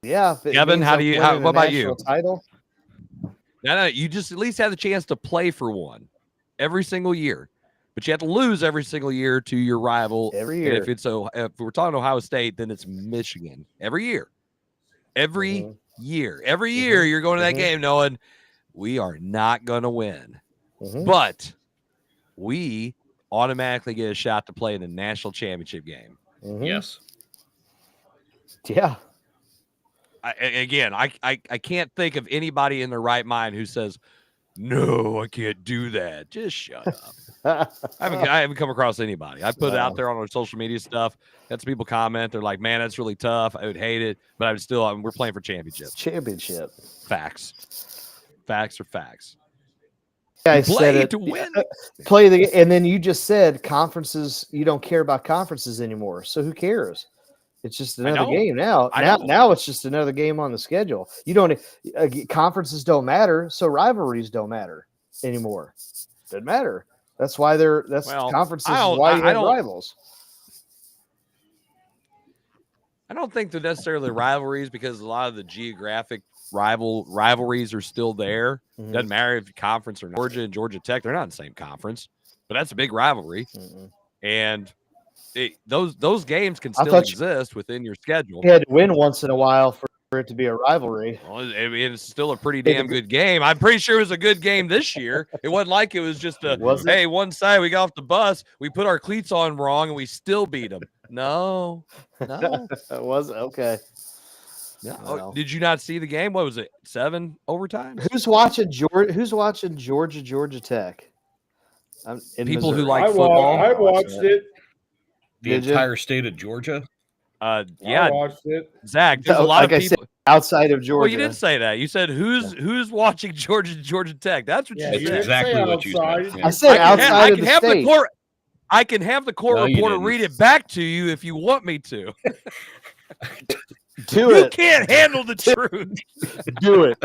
Kevin, what about you? Title? No, you just at least have the chance to play for one every single year, but you have to lose every single year to your rival every year. And if we're talking Ohio State, then it's Michigan every year. Every year, you're going to that game knowing we are not going to win, but we automatically get a shot to play in the national championship game. Yes. Yeah. I can't think of anybody in their right mind who says, no, I can't do that. Just shut up. I haven't come across anybody. I put it out there on our social media stuff. Got some people comment. They're like, man, that's really tough. I would hate it, but we're playing for championships. Championship. Facts. Facts are facts. I said it to win. And then you just said conferences. You don't care about conferences anymore. So who cares? It's just another game now. Now it's just another game on the schedule. You don't conferences don't matter, so rivalries don't matter anymore. Doesn't matter. That's why conferences is why you have rivals. I don't think they're necessarily rivalries because a lot of the geographic rivalries are still there. Doesn't matter if conference or not. Georgia and Georgia Tech, they're not in the same conference, but that's a big rivalry. And those games can still exist within your schedule. You had to win once in a while for it to be a rivalry. Well, it's still a pretty damn good game. I'm pretty sure it was a good game this year. It wasn't like it was just hey, one side we got off the bus, we put our cleats on wrong, and we still beat them. No. It wasn't okay. No. Oh, did you not see the game? What was it? 7 overtimes? Who's watching Georgia Tech? People who like football. I watched it. The entire state of Georgia. Yeah, I watched it. Zach, there's a lot of people outside of Georgia. Well, you didn't say that. You said who's watching Georgia Tech. That's what you said. Exactly what you said. I said outside of the state. I can have the court reporter read it back to you if you want me to. You can't handle the truth. Do it.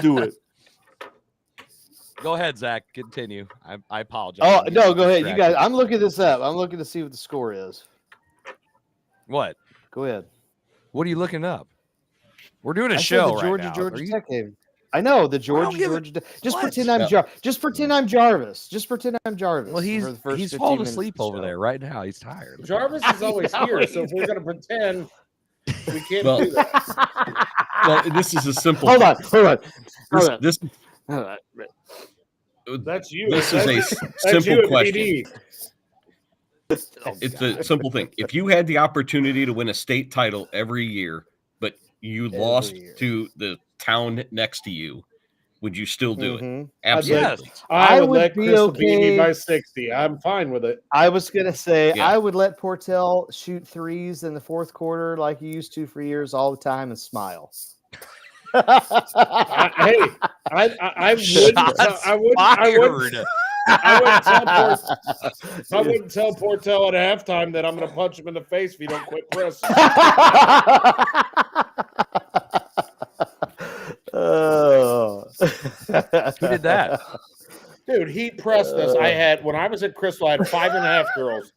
Do it. Go ahead, Zach. Continue. I apologize. Oh, no, go ahead. You guys, I'm looking this up. I'm looking to see what the score is. What? Go ahead. What are you looking up? We're doing a show right now. Georgia Tech game. I know the Georgia. Just pretend I'm Jarvis. Just pretend I'm Jarvis. Well, he's falling asleep over there right now. He's tired. Jarvis is always here, so if we're gonna pretend, we can't do that. Well, this is a simple. Hold on. That's you. This is a simple question. It's a simple thing. If you had the opportunity to win a state title every year, but you lost to the town next to you, would you still do it? Absolutely. Yes. I would let Chris beat me by 60. I'm fine with it. I was gonna say I would let Portell shoot threes in the fourth quarter like he used to for years all the time and smile. I wouldn't tell Portell at halftime that I'm going to punch him in the face if he don't quit pressing. Who did that? Dude, he pressed us. When I was at Crystal, I had 5.5 girls.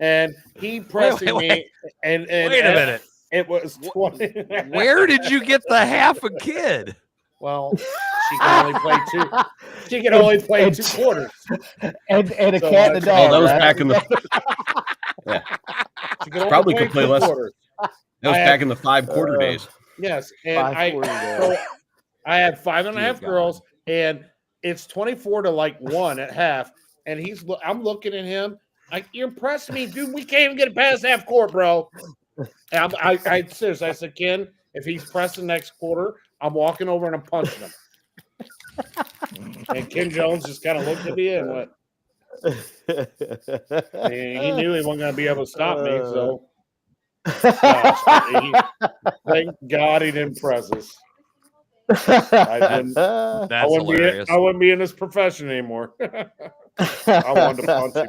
And he pressing me. And wait a minute. It was 20. Where did you get the half a kid? Well, she can only play two. She can only play 2 quarters. And a cat and a dog. Oh, that was right? back in the. Yeah. Probably could play less. Quarters. That was back in the 5-quarter days. Yes, and I had 5.5 girls, and it's 24-1 at half, and I'm looking at him like, you're impressing me, dude. We can't even get past half court, bro. And I seriously, I said, Ken, if he's pressing next quarter, I'm walking over and I'm punching him. And Ken Jones just kind of looked at me and went, and he knew he wasn't going to be able to stop me, so. Gosh, thank God he didn't press us. I wouldn't be in this profession anymore. I wanted to punch him.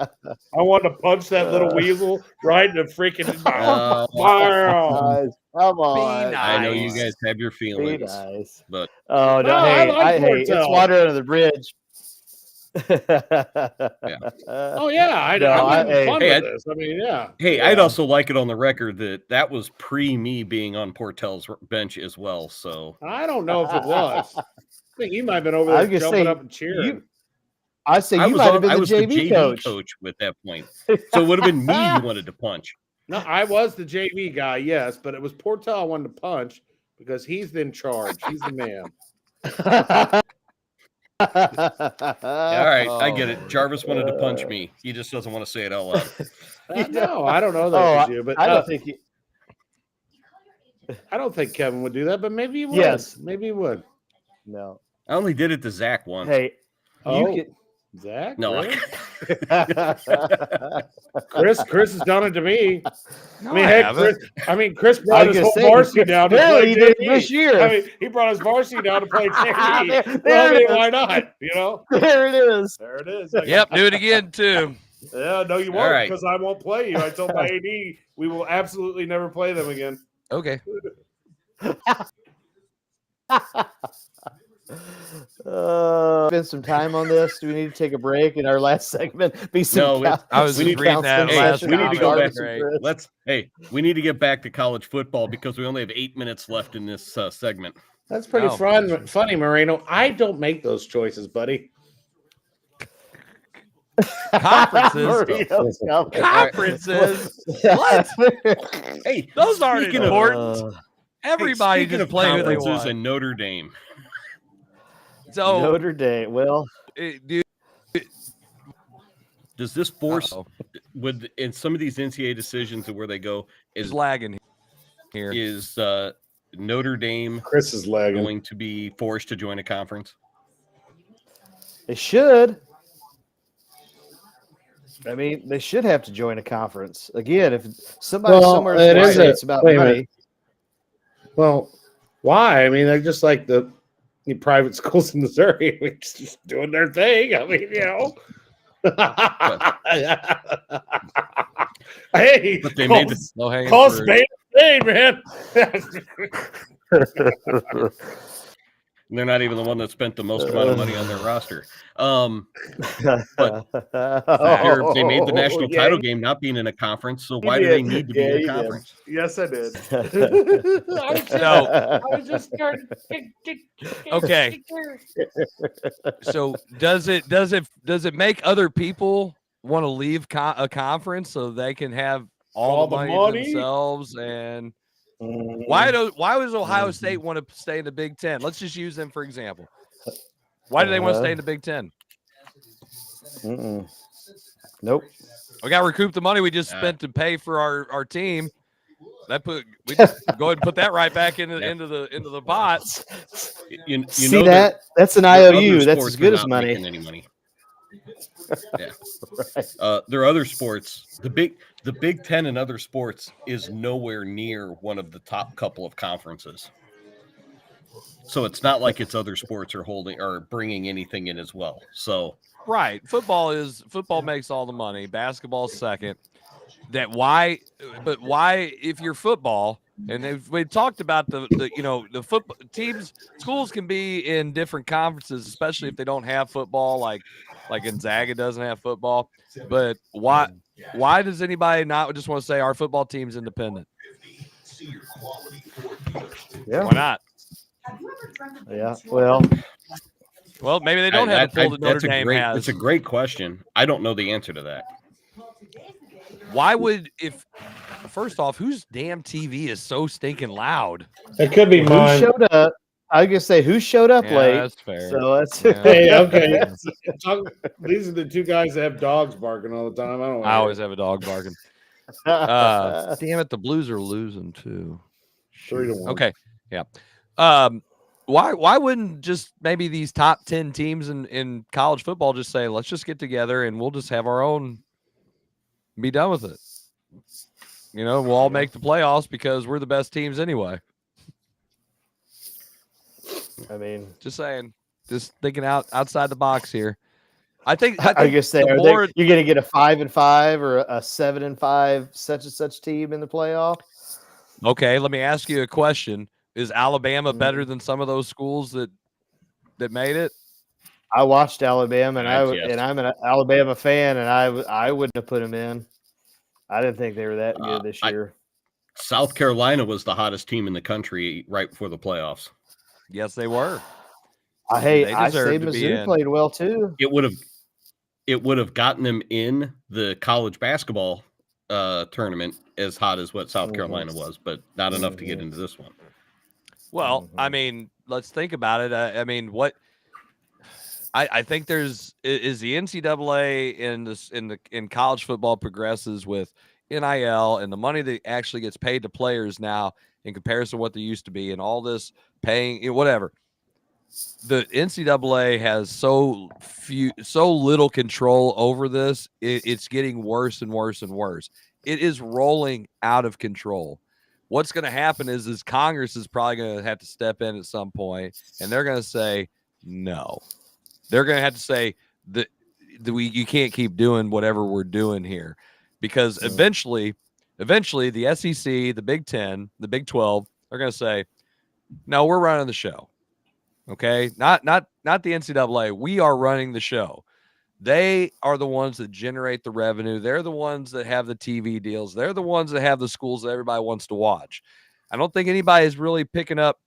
I wanted to punch that little weasel right in the freaking mouth. Come on. Nice. I know you guys have your feelings, but no, hey, it's water under the bridge. Oh yeah, I'm having fun with this. I mean, yeah. Hey, I'd also like it on the record that was pre me being on Portell's bench as well. So I don't know if it was. I think you might have been over there jumping up and cheering. I might have been the JV coach at that point, so it would have been me you wanted to punch. No, I was the JV guy, yes, but it was Portell I wanted to punch because he's in charge. He's the man. All right, I get it. Jarvis wanted to punch me. He just doesn't want to say it out loud. No, I don't know that was you, but I don't think he. I don't think Kevin would do that, but maybe he would. Yes, maybe he would. No, I only did it to Zach once. Hey, Zach? No, really? Chris has done it to me. No, Chris brought his whole varsity down to play this year. I mean, he brought his varsity down to play JV. Why not? You know, there it is. There it is. Yep, do it again too. Yeah, no, you won't, because I won't play you. I told my AD we will absolutely never play them again. Okay. Spend some time on this. Do we need to take a break in our last segment? We need to go back. We need to get back to college football because we only have 8 minutes left in this segment. That's pretty funny, Moreno. I don't make those choices, buddy. Conferences. What? Hey, those aren't important. Everybody just play who they want. And Notre Dame. So Notre Dame. Well, does this force in some of these NCAA decisions of where they go is lagging here? Is Notre Dame Chris is lagging going to be forced to join a conference? They should. I mean, they should have to join a conference. Again, if somebody somewhere it's about money. Well, why? I mean, they're just like the private schools in Missouri, which just doing their thing. I mean, you know. Hey, but they made call spade a spade, man. They're not even the one that spent the most amount of money on their roster. But they made the national title game not being in a conference, so why do they need to be in a conference? Yes, I did. No. I was just starting. Okay. So does it make other people want to leave a conference so they can have all the money themselves? And why does Ohio State want to stay in the Big Ten? Let's just use them for example. Why do they want to stay in the Big Ten? Nope. We got to recoup the money we just spent to pay for our team. We just go ahead and put that right back into the pot. You see that? That's an IOU. That's as good as money. Any money. Yeah. Right. There are other sports. The Big Ten and other sports is nowhere near one of the top couple of conferences. So it's not like it's other sports are holding or bringing anything in as well. So right, football makes all the money. Basketball's second. Why if you're football, and we talked about the football teams, schools can be in different conferences, especially if they don't have football, like Gonzaga doesn't have football. But why does anybody not just want to say our football team's independent? Yeah. Why not? Yeah. Well, maybe they don't have the pull that Notre Dame has. It's a great question. I don't know the answer to that. Why would first off, whose damn TV is so stinking loud? It could be mine. Who showed up? I was gonna say who showed up late. That's fair. So that's hey, okay. These are the two guys that have dogs barking all the time. I always have a dog barking. Damn it, the Blues are losing too. 3-1. Okay, yeah. Why wouldn't just maybe these top 10 teams in college football just say, let's just get together and we'll just have our own, be done with it. We'll all make the playoffs because we're the best teams anyway. I mean, just saying, just thinking outside the box here. I think I guess you're going to get a 5-5 or a 7-5 such and such team in the playoff. Okay, let me ask you a question. Is Alabama better than some of those schools that made it? I watched Alabama, and I'm an Alabama fan, and I wouldn't have put them in. I didn't think they were that good this year. South Carolina was the hottest team in the country right before the playoffs. Yes, they were. I say Mizzou played well too. It would have gotten them in the college basketball tournament as hot as what South Carolina was, but not enough to get into this one. Well, I mean, let's think about it. I mean, what I think is the NCAA in college football progresses with NIL and the money that actually gets paid to players now in comparison to what they used to be, and all this paying whatever. The NCAA has so little control over this. It's getting worse and worse and worse. It is rolling out of control. What's going to happen is Congress is probably going to have to step in at some point, and they're going to say no. They're going to have to say that you can't keep doing whatever we're doing here, because eventually the SEC, the Big 10, the Big 12 are going to say, no, we're running the show. Okay, not the NCAA. We are running the show. They are the ones that generate the revenue. They're the ones that have the TV deals. They're the ones that have the schools that everybody wants to watch. I don't think anybody is really picking up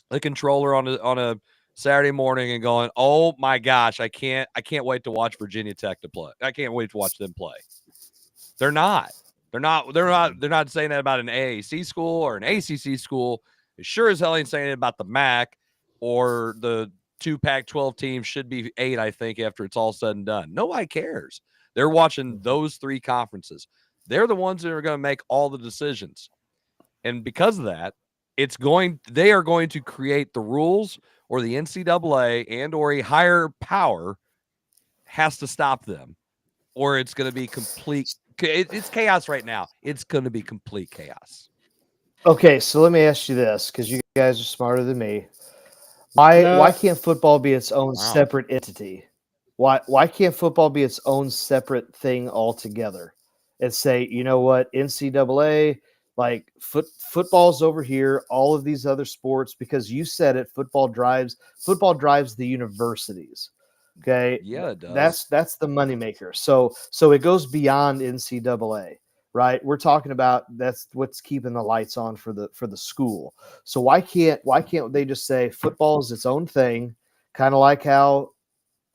the controller on a Saturday morning and going, "Oh my gosh, I can't wait to watch Virginia Tech to play. I can't wait to watch them play." They're not saying that about an AAC school or an ACC school. It sure as hell ain't saying it about the MAC or the 2 Pac-12 teams. Should be 8, I think, after it's all said and done. Nobody cares. They're watching those 3 conferences. They're the ones that are going to make all the decisions. And because of that, they are going to create the rules, or the NCAA and or a higher power has to stop them, or it's going to be complete. It's chaos right now. It's going to be complete chaos. Okay, so let me ask you this, because you guys are smarter than me. Why can't football be its own separate entity? Why can't football be its own separate thing altogether? And say, you know what, NCAA, like football's over here, all of these other sports, because you said it, football drives the universities. Okay. Yeah, it does. That's the moneymaker. So it goes beyond NCAA. Right, we're talking about that's what's keeping the lights on for the school. So why can't they just say football is its own thing, kind of like how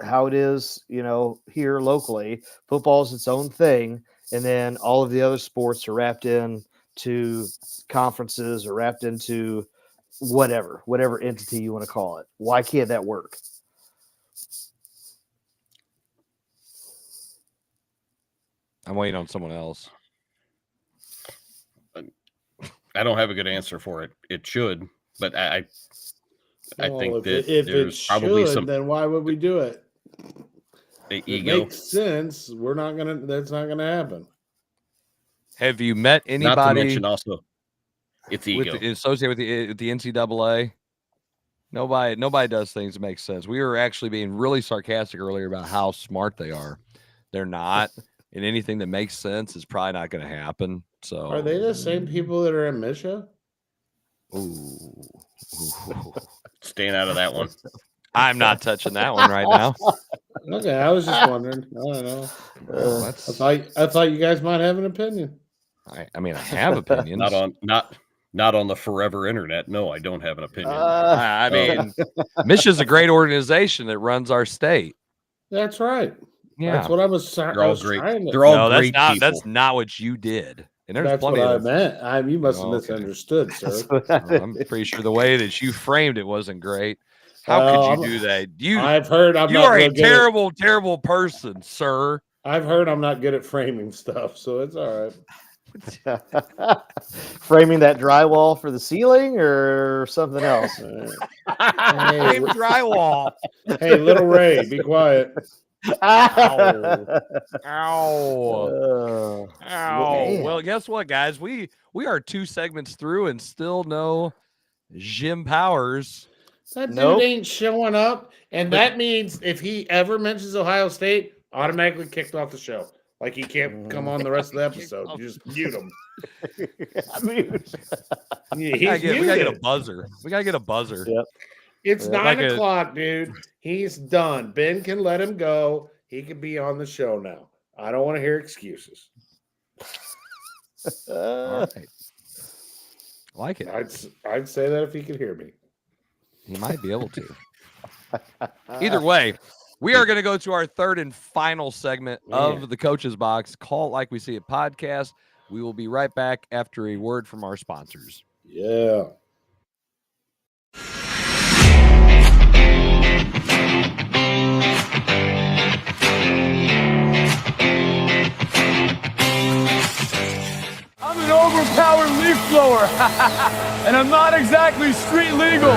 it is, here locally. Football is its own thing, and then all of the other sports are wrapped into conferences or wrapped into whatever entity you want to call it. Why can't that work? I'm waiting on someone else. I don't have a good answer for it. It should, but I think that if there's it probably should, some. then why would we do it? It makes sense. That's not gonna happen. Have you met anybody? Not to mention also, it's ego associated with the NCAA. Nobody does things that make sense. We were actually being really sarcastic earlier about how smart they are. They're not, and anything that makes sense is probably not going to happen. So, are they the same people that are in Misha? Ooh. Staying out of that one. I'm not touching that one right now. Okay, I was just wondering. I don't know. I thought you guys might have an opinion. I mean, I have opinions. Not on the forever internet. No, I don't have an opinion. I mean, Misha's a great organization that runs our state. That's right. Yeah, that's what I was. They're all great. They're all great people. That's not what you did. And there's that's plenty what of I meant. You must have misunderstood, sir. I'm pretty sure the way that you framed it wasn't great. How could you do that? I've heard you are a terrible, terrible person, sir. I've heard I'm not good at framing stuff, so it's all right. Framing that drywall for the ceiling or something else? Hey, drywall. Hey, little Ray, be quiet. Ow. Ow. Ow. Well, guess what, guys? We are 2 segments through and still no Jim Powers. That dude ain't showing up. And that means if he ever mentions Ohio State, automatically kicked off the show. Like he can't come on the rest of the episode. You just mute him. We gotta get a buzzer. We gotta get a buzzer. Yep. It's 9 o'clock, dude. He's done. Ben can let him go. He can be on the show now. I don't want to hear excuses. All right. Like it. I'd say that if he could hear me. He might be able to. Either way, we are going to go to our third and final segment of the Coach's Box. Call It Like We See It podcast. We will be right back after a word from our sponsors. Yeah. I'm an overpowered leaf blower, and I'm not exactly street legal.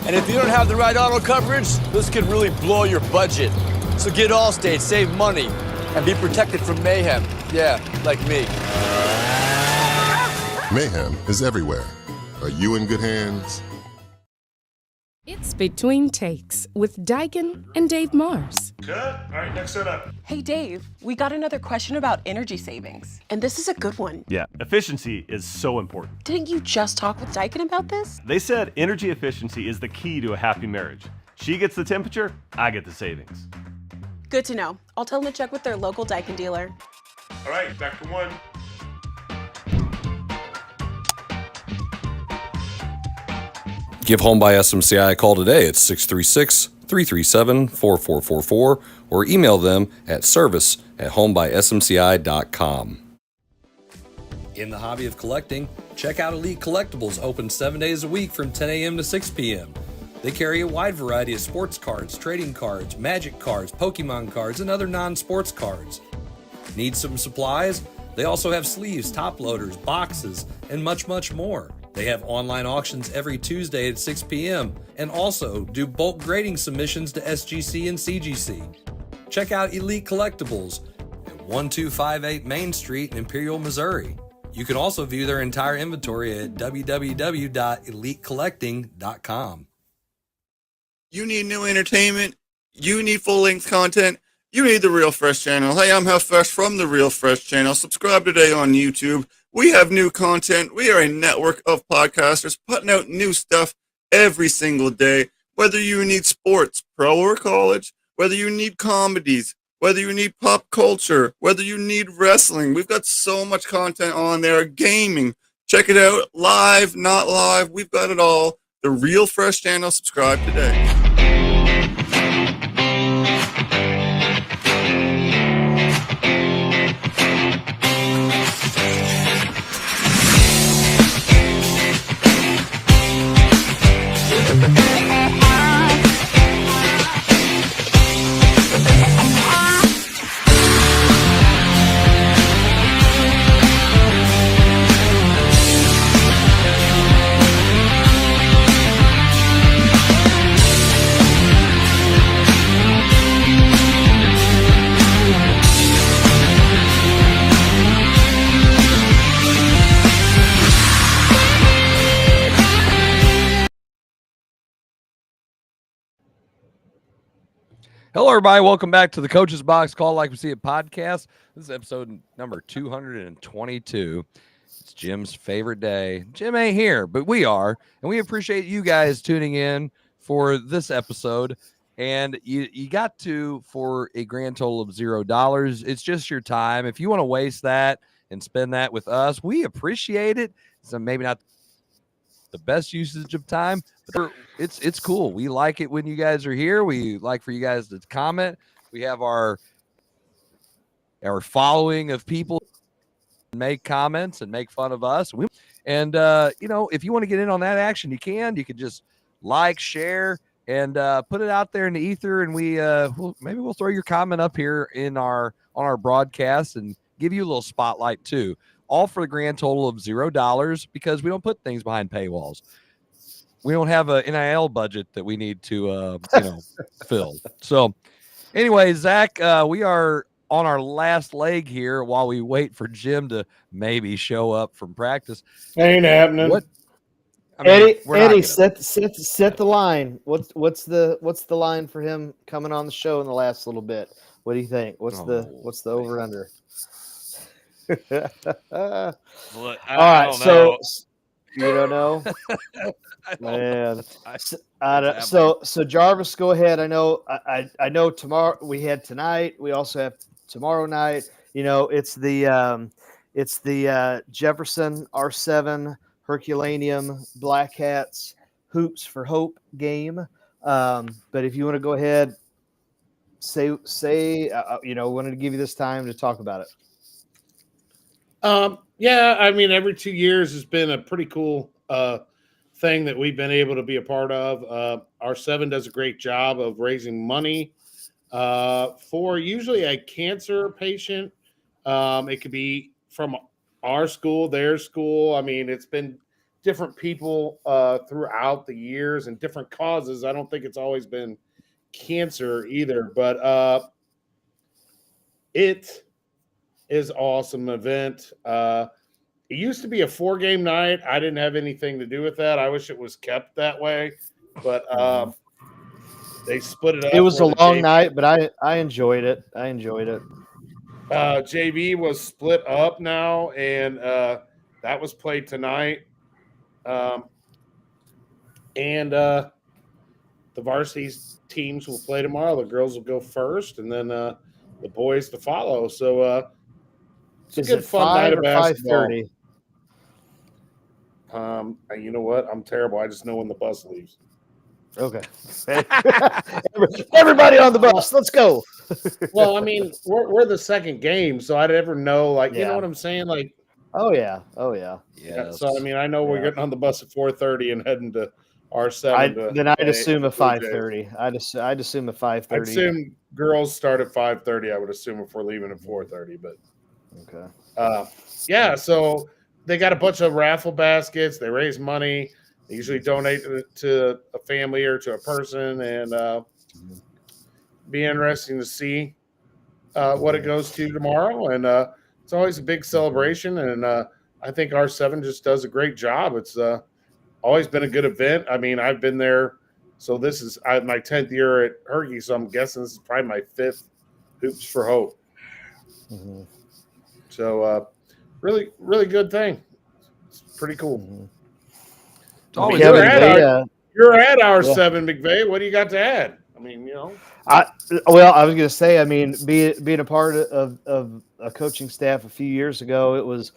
And if you don't have the right auto coverage, this could really blow your budget. So get Allstate, save money, and be protected from mayhem. Yeah, like me. Mayhem is everywhere. Are you in good hands? It's Between Takes with Daikin and Dave Mars. Cut. All right, next set up. Hey, Dave, we got another question about energy savings. And this is a good one. Yeah, efficiency is so important. Didn't you just talk with Daikin about this? They said energy efficiency is the key to a happy marriage. She gets the temperature, I get the savings. Good to know. I'll tell them to check with their local Daikin dealer. All right, back for one. Give Home by SMCI a call today at 636-337-4444 or email them at service@homebysmci.com. In the hobby of collecting, check out Elite Collectibles, open 7 days a week from 10 a.m. to 6 p.m. They carry a wide variety of sports cards, trading cards, magic cards, Pokemon cards, and other non-sports cards. Need some supplies? They also have sleeves, top loaders, boxes, and much, much more. They have online auctions every Tuesday at 6 p.m. and also do bulk grading submissions to SGC and CGC. Check out Elite Collectibles at 1258 Main Street in Imperial, Missouri. You can also view their entire inventory at www.elitecollecting.com. You need new entertainment. You need full-length content. You need the Real Fresh channel. Hey, I'm How Fresh from the Real Fresh channel. Subscribe today on YouTube. We have new content. We are a network of podcasters putting out new stuff every single day. Whether you need sports, pro or college, whether you need comedies, whether you need pop culture, whether you need wrestling, we've got so much content on there. Gaming, check it out. Live, not live, we've got it all. The Real Fresh channel. Subscribe today. Hello, everybody. Welcome back to the Coach's Box Call Like We See It podcast. This is episode number 222. It's Jim's favorite day. Jim ain't here, but we are, and we appreciate you guys tuning in for this episode. And you got to for a grand total of $0. It's just your time. If you want to waste that and spend that with us, we appreciate it. So maybe not the best usage of time, but it's cool. We like it when you guys are here. We like for you guys to comment. We have our following of people make comments and make fun of us. And if you want to get in on that action, you can just like, share, and put it out there in the ether. And maybe we'll throw your comment up here on our broadcast and give you a little spotlight too. All for the grand total of $0 because we don't put things behind paywalls. We don't have an NIL budget that we need to, fill. So anyway, Zach, we are on our last leg here while we wait for Jim to maybe show up from practice. Ain't happening. Eddie, set the line. What's the line for him coming on the show in the last little bit? What do you think? What's the over under? All right, so you don't know, man. So Jarvis, go ahead. I know tomorrow we had tonight. We also have tomorrow night. It's the Jefferson R7 Herculaneum Black Hats Hoops for Hope game. But if you want to go ahead, say wanted to give you this time to talk about it. Every 2 years has been a pretty cool thing that we've been able to be a part of. R7 does a great job of raising money for usually a cancer patient. It could be from our school, their school. I mean, it's been different people throughout the years and different causes. I don't think it's always been cancer either, but it is awesome event. It used to be a 4-game night. I didn't have anything to do with that. I wish it was kept that way, but they split it up. It was a long night, but I enjoyed it. JV was split up now, and that was played tonight. And the varsity teams will play tomorrow. The girls will go first, and then the boys to follow. So it's a good fun night of basketball. 5:30? You know what? I'm terrible. I just know when the bus leaves. Okay. Everybody on the bus. Let's go. Well, I mean, we're the second game, so I'd ever know, you know what I'm saying? Oh yeah. Yeah. So I mean, I know we're getting on the bus at 4:30 and heading to R7. Then I'd assume a 5:30. I'd assume a 5:30. I'd assume girls start at 5:30. I would assume if we're leaving at 4:30, but okay. So they got a bunch of raffle baskets. They raise money. They usually donate to a family or to a person, and be interesting to see what it goes to tomorrow. And it's always a big celebration, and I think R7 just does a great job. It's always been a good event. I mean, I've been there, so this is my 10th year at Herky, so I'm guessing this is probably my 5th Hoops for Hope. Mm-hmm. So really, really good thing. It's pretty cool. Mm-hmm. You're at R7, McVey. What do you got to add? I mean, I was going to say, I mean, being a part of a coaching staff a few years ago, it was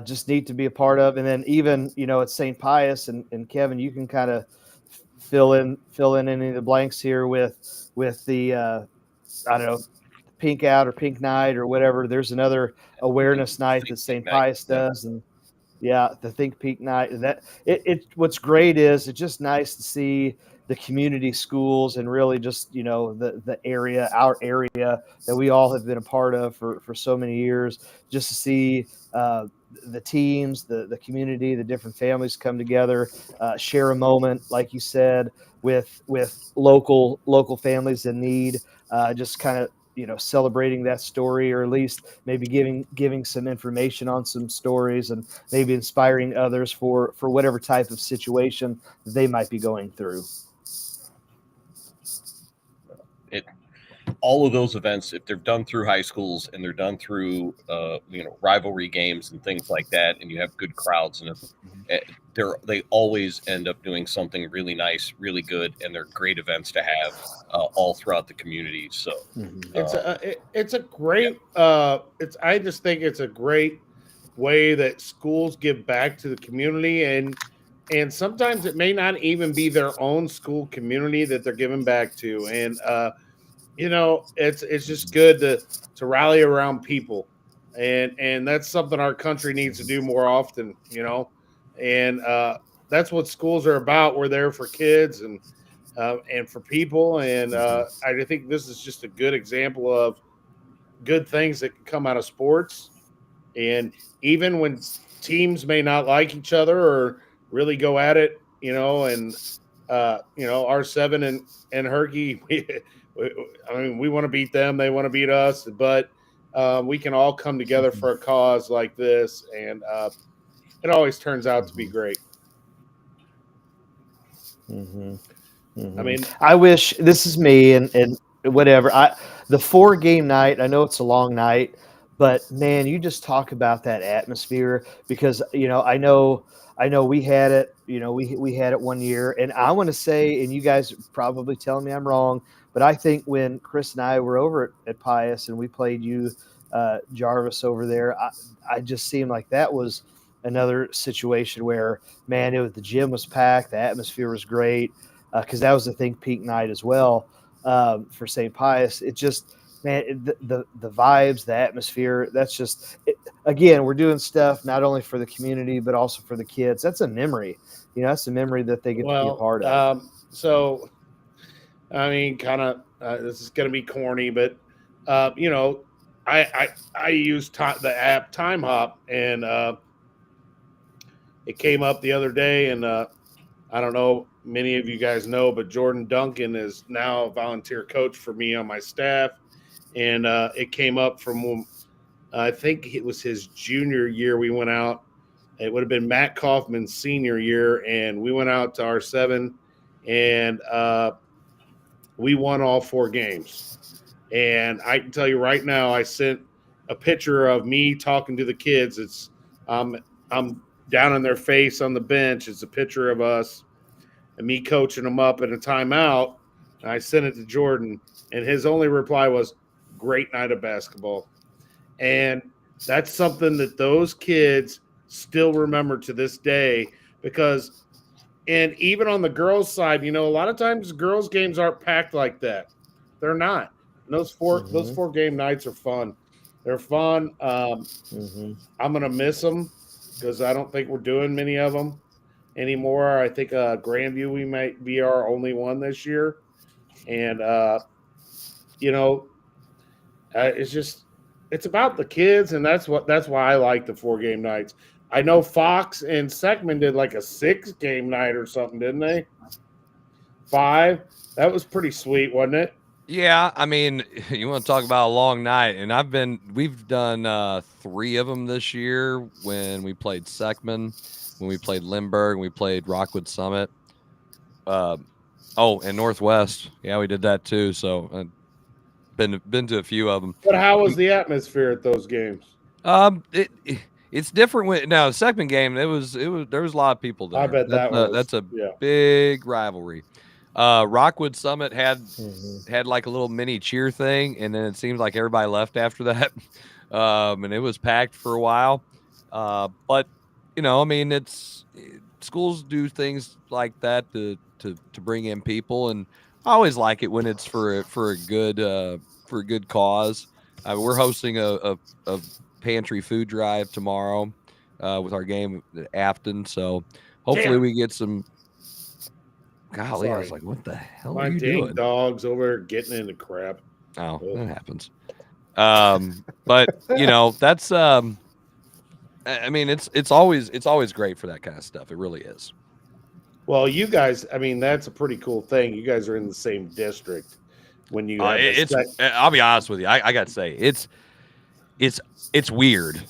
just neat to be a part of. And then even, at St. Pius, and Kevin, you can kind of fill in any of the blanks here with the, I don't know, Pink Out or Pink Night or whatever. There's another awareness night that St. Pius does. And the Think Pink Night. And that what's great is it's just nice to see the community schools and really just, the area, our area that we all have been a part of for so many years, just to see the teams, the community, the different families come together, share a moment, like you said, with local families in need, just kind of, celebrating that story, or at least maybe giving some information on some stories, and maybe inspiring others for whatever type of situation they might be going through. all of those events, if they're done through high schools and they're done through rivalry games and things like that, and you have good crowds, and they always end up doing something really nice, really good, and they're great events to have all throughout the community. So it's a great I just think it's a great way that schools give back to the community, and sometimes it may not even be their own school community that they're giving back to, and it's just good to rally around people, and that's something our country needs to do more often, and that's what schools are about. We're there for kids and for people, and I think this is just a good example of good things that can come out of sports. And even when teams may not like each other or really go at it, and R7 and Herky, we want to beat them, they want to beat us, but we can all come together for a cause like this, and it always turns out to be great. I mean, I wish, this is me and whatever, the 4-game night, I know it's a long night, but man, you just talk about that atmosphere, because I know we had it, we had it one year, and I want to say, and you guys probably tell me I'm wrong, but I think when Chris and I were over at Pius and we played you, Jarvis, over there, I just seemed like that was another situation where, man, the gym was packed, the atmosphere was great, because that was the Think Peak night as well, for St. Pius. It just, man, the vibes, the atmosphere, that's just, again, we're doing stuff not only for the community, but also for the kids. That's a memory, that's a memory that they get to be a part of. So, I mean, kind of, this is going to be corny, but, I use the app Time Hop, and it came up the other day, and I don't know, many of you guys know, but Jordan Duncan is now a volunteer coach for me on my staff. And it came up from, I think it was his junior year. We went out. It would have been Matt Kaufman's senior year, and we went out to R7, and we won all 4 games. And I can tell you right now, I sent a picture of me talking to the kids. It's I'm down on their face on the bench. It's a picture of us and me coaching them up in a timeout. And I sent it to Jordan, and his only reply was, "Great night of basketball." And that's something that those kids still remember to this day, because, and even on the girls' side, a lot of times girls' games aren't packed like that. They're not. And those 4-game nights are fun. They're fun. I'm gonna miss them, because I don't think we're doing many of them anymore. I think Grandview, we might be our only one this year, and it's about the kids, and that's why I like the 4-game nights. I know Fox and Seckman did like a 6-game night or something, didn't they? 5. That was pretty sweet, wasn't it? Yeah, I mean, you want to talk about a long night, and we've done 3 of them this year, when we played Seckman, when we played Lindbergh, and we played Rockwood Summit. And Northwest. Yeah, we did that too. So been to a few of them. But how was the atmosphere at those games? It's different the Seckman game. There was a lot of people there. I bet that's a big rivalry. Rockwood Summit had like a little mini cheer thing, and then it seems like everybody left after that. And it was packed for a while. But I mean, schools do things like that to bring in people, and I always like it when it's for a good cause. We're hosting a pantry food drive tomorrow with our game at Afton, so hopefully we get some. Golly, I was like, what the hell are you doing? My dog's over there getting into crap. Oh, that happens. But that's I mean, it's always great for that kind of stuff. It really is. Well, you guys, I mean, that's a pretty cool thing. You guys are in the same district. When you, I'll be honest with you, I got to say, it's weird.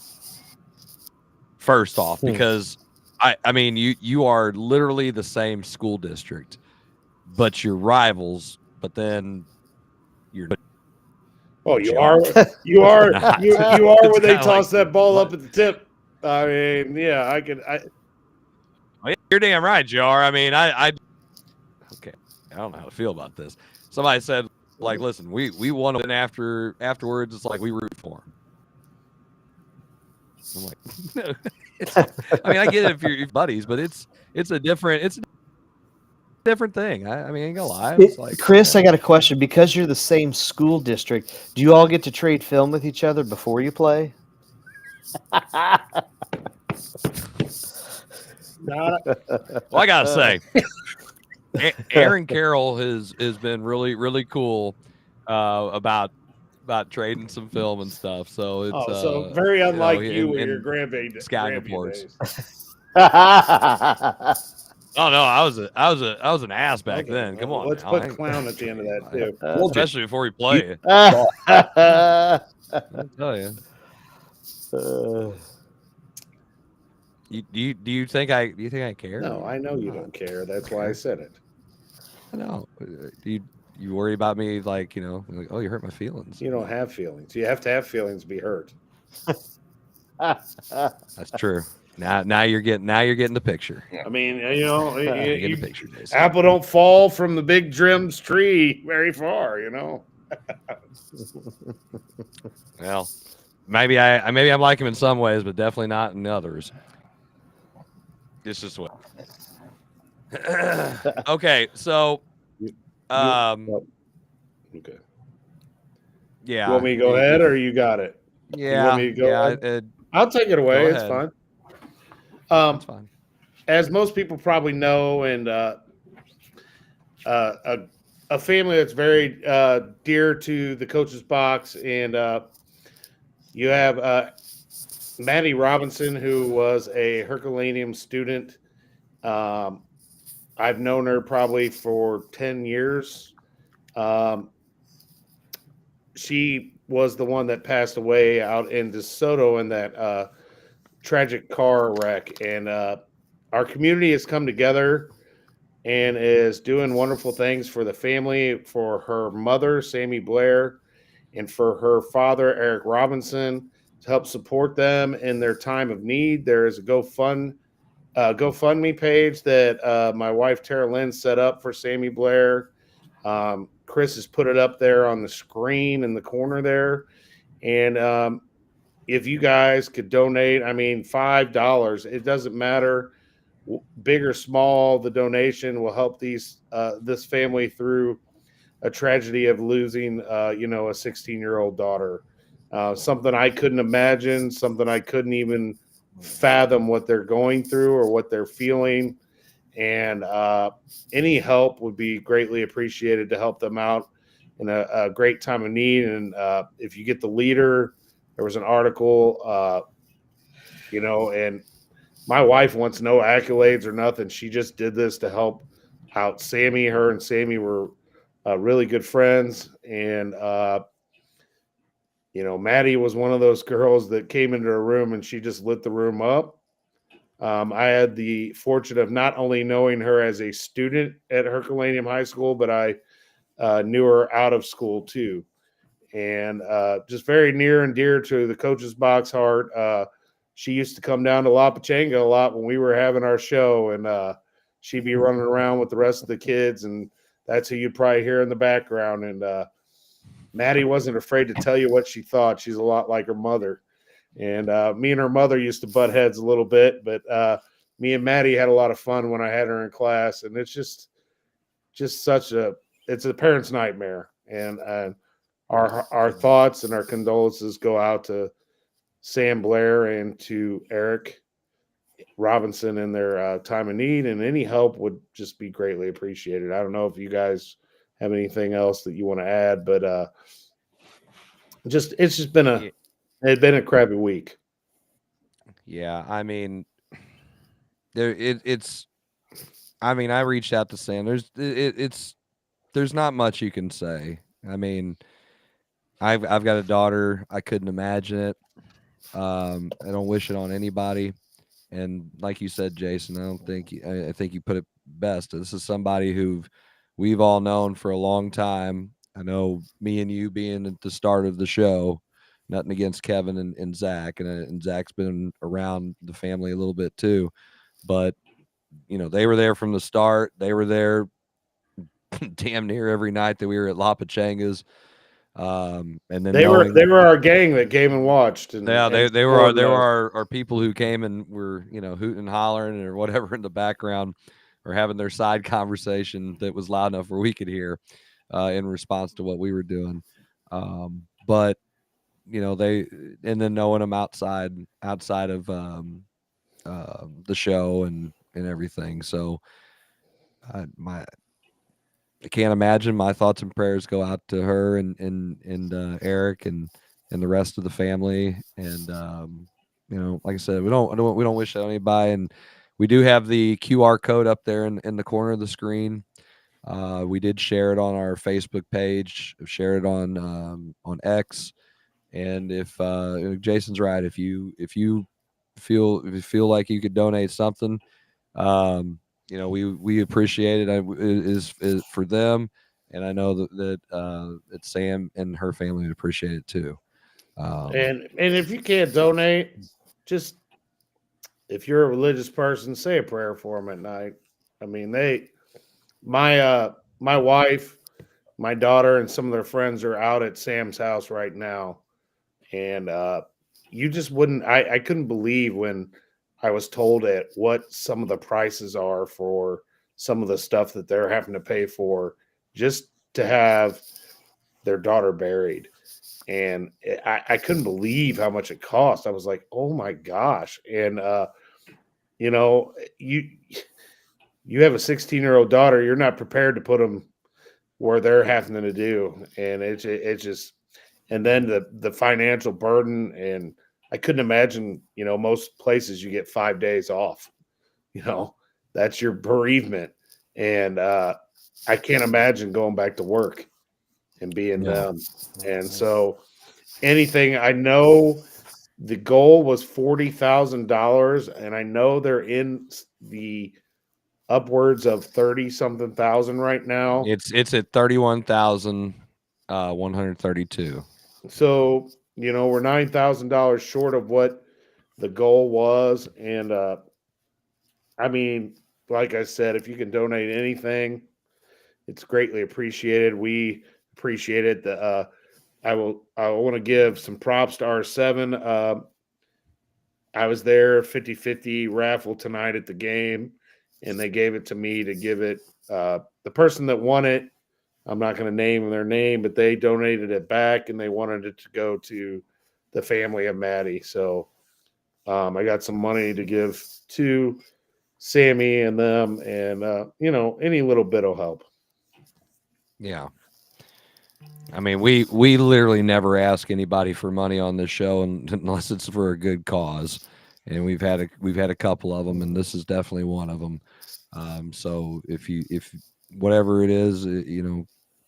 First off, because I mean, you are literally the same school district, but you're rivals. But then you're Oh, you are when they toss that ball up at the tip. I mean, yeah, Well, you're damn right, Jar. I mean, okay. I don't know how to feel about this. Somebody said, like, listen, we won, and afterwards, it's like we root for him. I'm like, no. I mean, I get it if you're buddies, but it's a different thing. I mean, I ain't gonna lie. It's like, Chris, I got a question. Because you're the same school district, do you all get to trade film with each other before you play? Well, I gotta say, Aaron Carroll has been really, really cool about trading some film and stuff. So it's so very unlike you with your scouting reports. days. Oh no, I was an ass back then. Come on, let's put clown at the end of that too. Especially before we play it. I tell you. Do you think I care? No, I know you don't care. That's why I said it. I know. Do you worry about me like, like, oh, you hurt my feelings? You don't have feelings. You have to have feelings to be hurt. That's true. Now you're getting the picture. I mean, apple don't fall from the big Trim's tree very far, Well, maybe I'm like him in some ways, but definitely not in others. It's just what. Okay, so okay. Yeah. You want me to go ahead or you got it? Yeah. You want me to go ahead? I'll take it away. It's fine. It's fine. As most people probably know, and a family that's very dear to the coach's box, and you have Maddie Robinson, who was a Herculaneum student. I've known her probably for 10 years. She was the one that passed away out in DeSoto in that tragic car wreck. And our community has come together and is doing wonderful things for the family, for her mother, Sammy Blair, and for her father, Eric Robinson, to help support them in their time of need. There is a GoFundMe page that my wife, Tara Lynn, set up for Sammy Blair. Chris has put it up there on the screen in the corner there. And if you guys could donate, I mean, $5, it doesn't matter, big or small, the donation will help this family through a tragedy of losing, a 16-year-old daughter. Something I couldn't imagine, something I couldn't even fathom what they're going through or what they're feeling. And any help would be greatly appreciated to help them out in a great time of need. And if you get the Leader, there was an article, and my wife wants no accolades or nothing. She just did this to help out Sammy. Her and Sammy were really good friends. And, Maddie was one of those girls that came into a room and she just lit the room up. I had the fortune of not only knowing her as a student at Herculaneum High School, but I knew her out of school too. And just very near and dear to the coach's box heart. She used to come down to La Pachanga a lot when we were having our show, and she'd be running around with the rest of the kids, and that's who you'd probably hear in the background. And Maddie wasn't afraid to tell you what she thought. She's a lot like her mother. And me and her mother used to butt heads a little bit, but me and Maddie had a lot of fun when I had her in class. And it's just it's a parent's nightmare. And our thoughts and our condolences go out to Sam Blair and to Eric Robinson in their time of need, and any help would just be greatly appreciated. I don't know if you guys have anything else that you want to add, but it's been a crappy week. Yeah, I mean, I reached out to Sam. There's not much you can say. I mean, I've got a daughter. I couldn't imagine it. I don't wish it on anybody. And like you said, Jason, I think you put it best. This is somebody who we've all known for a long time. I know me and you being at the start of the show, nothing against Kevin and Zach, and Zach's been around the family a little bit too, but they were there from the start. They were there damn near every night that we were at La Pachanga's. And then they were our gang that came and watched. And they were our people who came and were hooting and hollering or whatever in the background, or having their side conversation that was loud enough where we could hear in response to what we were doing. But and then knowing them outside of the show and everything. So I can't imagine. My thoughts and prayers go out to her and Eric and the rest of the family. And like I said, we don't wish that on anybody. And we do have the QR code up there in the corner of the screen. We did share it on our Facebook page, share it on X. And if Jason's right, if you feel like you could donate something, we appreciate it. It is for them, and I know that Sam and her family would appreciate it too. And if you can't donate, just if you're a religious person, say a prayer for them at night. I mean, my wife, my daughter, and some of their friends are out at Sam's house right now, and you just wouldn't. I couldn't believe when I was told at what some of the prices are for some of the stuff that they're having to pay for just to have their daughter buried. And I couldn't believe how much it cost. I was like, oh my gosh. And, you have a 16-year-old daughter, you're not prepared to put them where they're having to do. And it's just, and then the financial burden. And I couldn't imagine, most places you get 5 days off, that's your bereavement. And I can't imagine going back to work and being them. And so anything, I know the goal was $40,000, and I know they're in the upwards of 30-something thousand right now. It's at 31,132. So, we're $9,000 short of what the goal was. And I mean, like I said, if you can donate anything, it's greatly appreciated. We appreciate it. I want to give some props to R7. I was there 50-50 raffle tonight at the game, and they gave it to me to give it. The person that won it, I'm not going to name their name, but they donated it back, and they wanted it to go to the family of Maddie. So I got some money to give to Sammy and them, and any little bit will help. Yeah. I mean, we literally never ask anybody for money on this show unless it's for a good cause, and we've had a couple of them, and this is definitely one of them. So if whatever it is,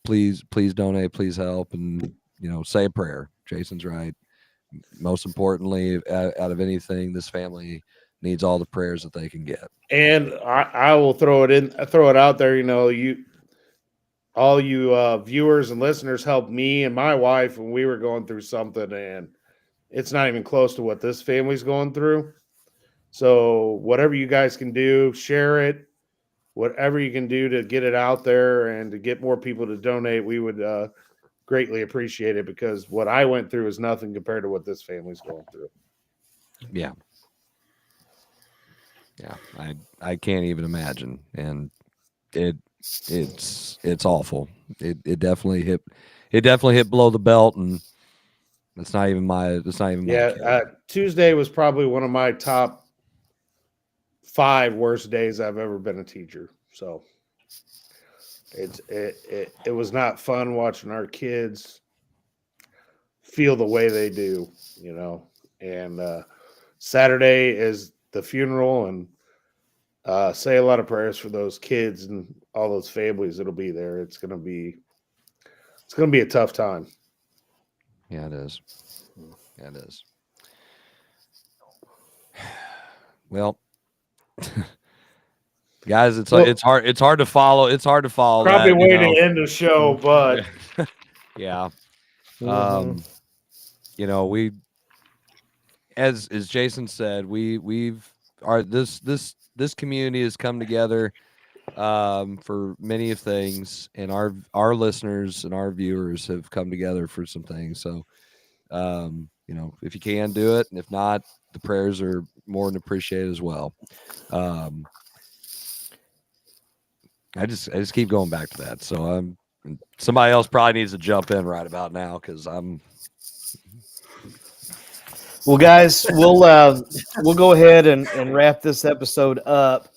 please donate, please help, and say a prayer. Jason's right. Most importantly, out of anything, this family needs all the prayers that they can get. And I will throw it out there. All you viewers and listeners helped me and my wife when we were going through something, and it's not even close to what this family's going through. So whatever you guys can do, share it. Whatever you can do to get it out there and to get more people to donate, we would greatly appreciate it, because what I went through is nothing compared to what this family's going through. Yeah. Yeah. I can't even imagine. And it's awful. It definitely hit below the belt, and it's not even my Tuesday was probably one of my top 5 worst days I've ever been a teacher. So it was not fun watching our kids feel the way they do, and Saturday is the funeral, and say a lot of prayers for those kids and all those families that'll be there. It's gonna be a tough time. Yeah, it is. Yeah, it is. Well, guys, it's hard to follow. It's hard to follow. Probably that, way to end the show, but Yeah. Mhm. You know, we, as Jason said, this community has come together for many of things, and our listeners and our viewers have come together for some things. So, you know, if you can do it, and if not, the prayers are more than appreciated as well. I just keep going back to that. So somebody else probably needs to jump in right about now because I'm. Well, guys, we'll go ahead and wrap this episode up.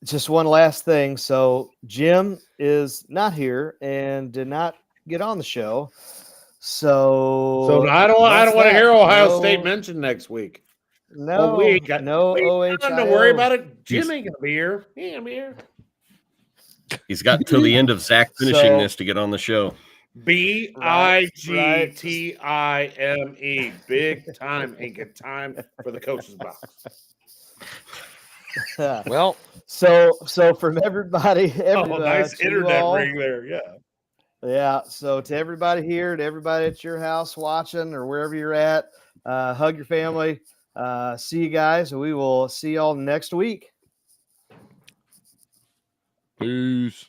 Just one last thing. So Jim is not here and did not get on the show. So I don't want to hear Ohio State No, mentioned next week. no, we ain't got no time to worry OHIO. about it. Jim ain't gonna be here. He ain't gonna be here. He's got till the end of Zach finishing this to get on the show. BIGTIME. Big time ain't good time for the coach's box. Well, so from everybody nice internet all, ring there. Yeah. So to everybody here, to everybody at your house watching or wherever you're at, hug your family. See you guys. We will see y'all next week. Peace.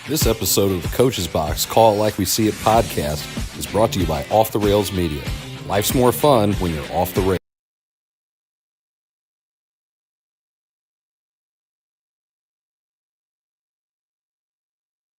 This episode of the Coach's Box, Call It Like We See It podcast is brought to you by Off the Rails Media. Life's more fun when you're off the rails.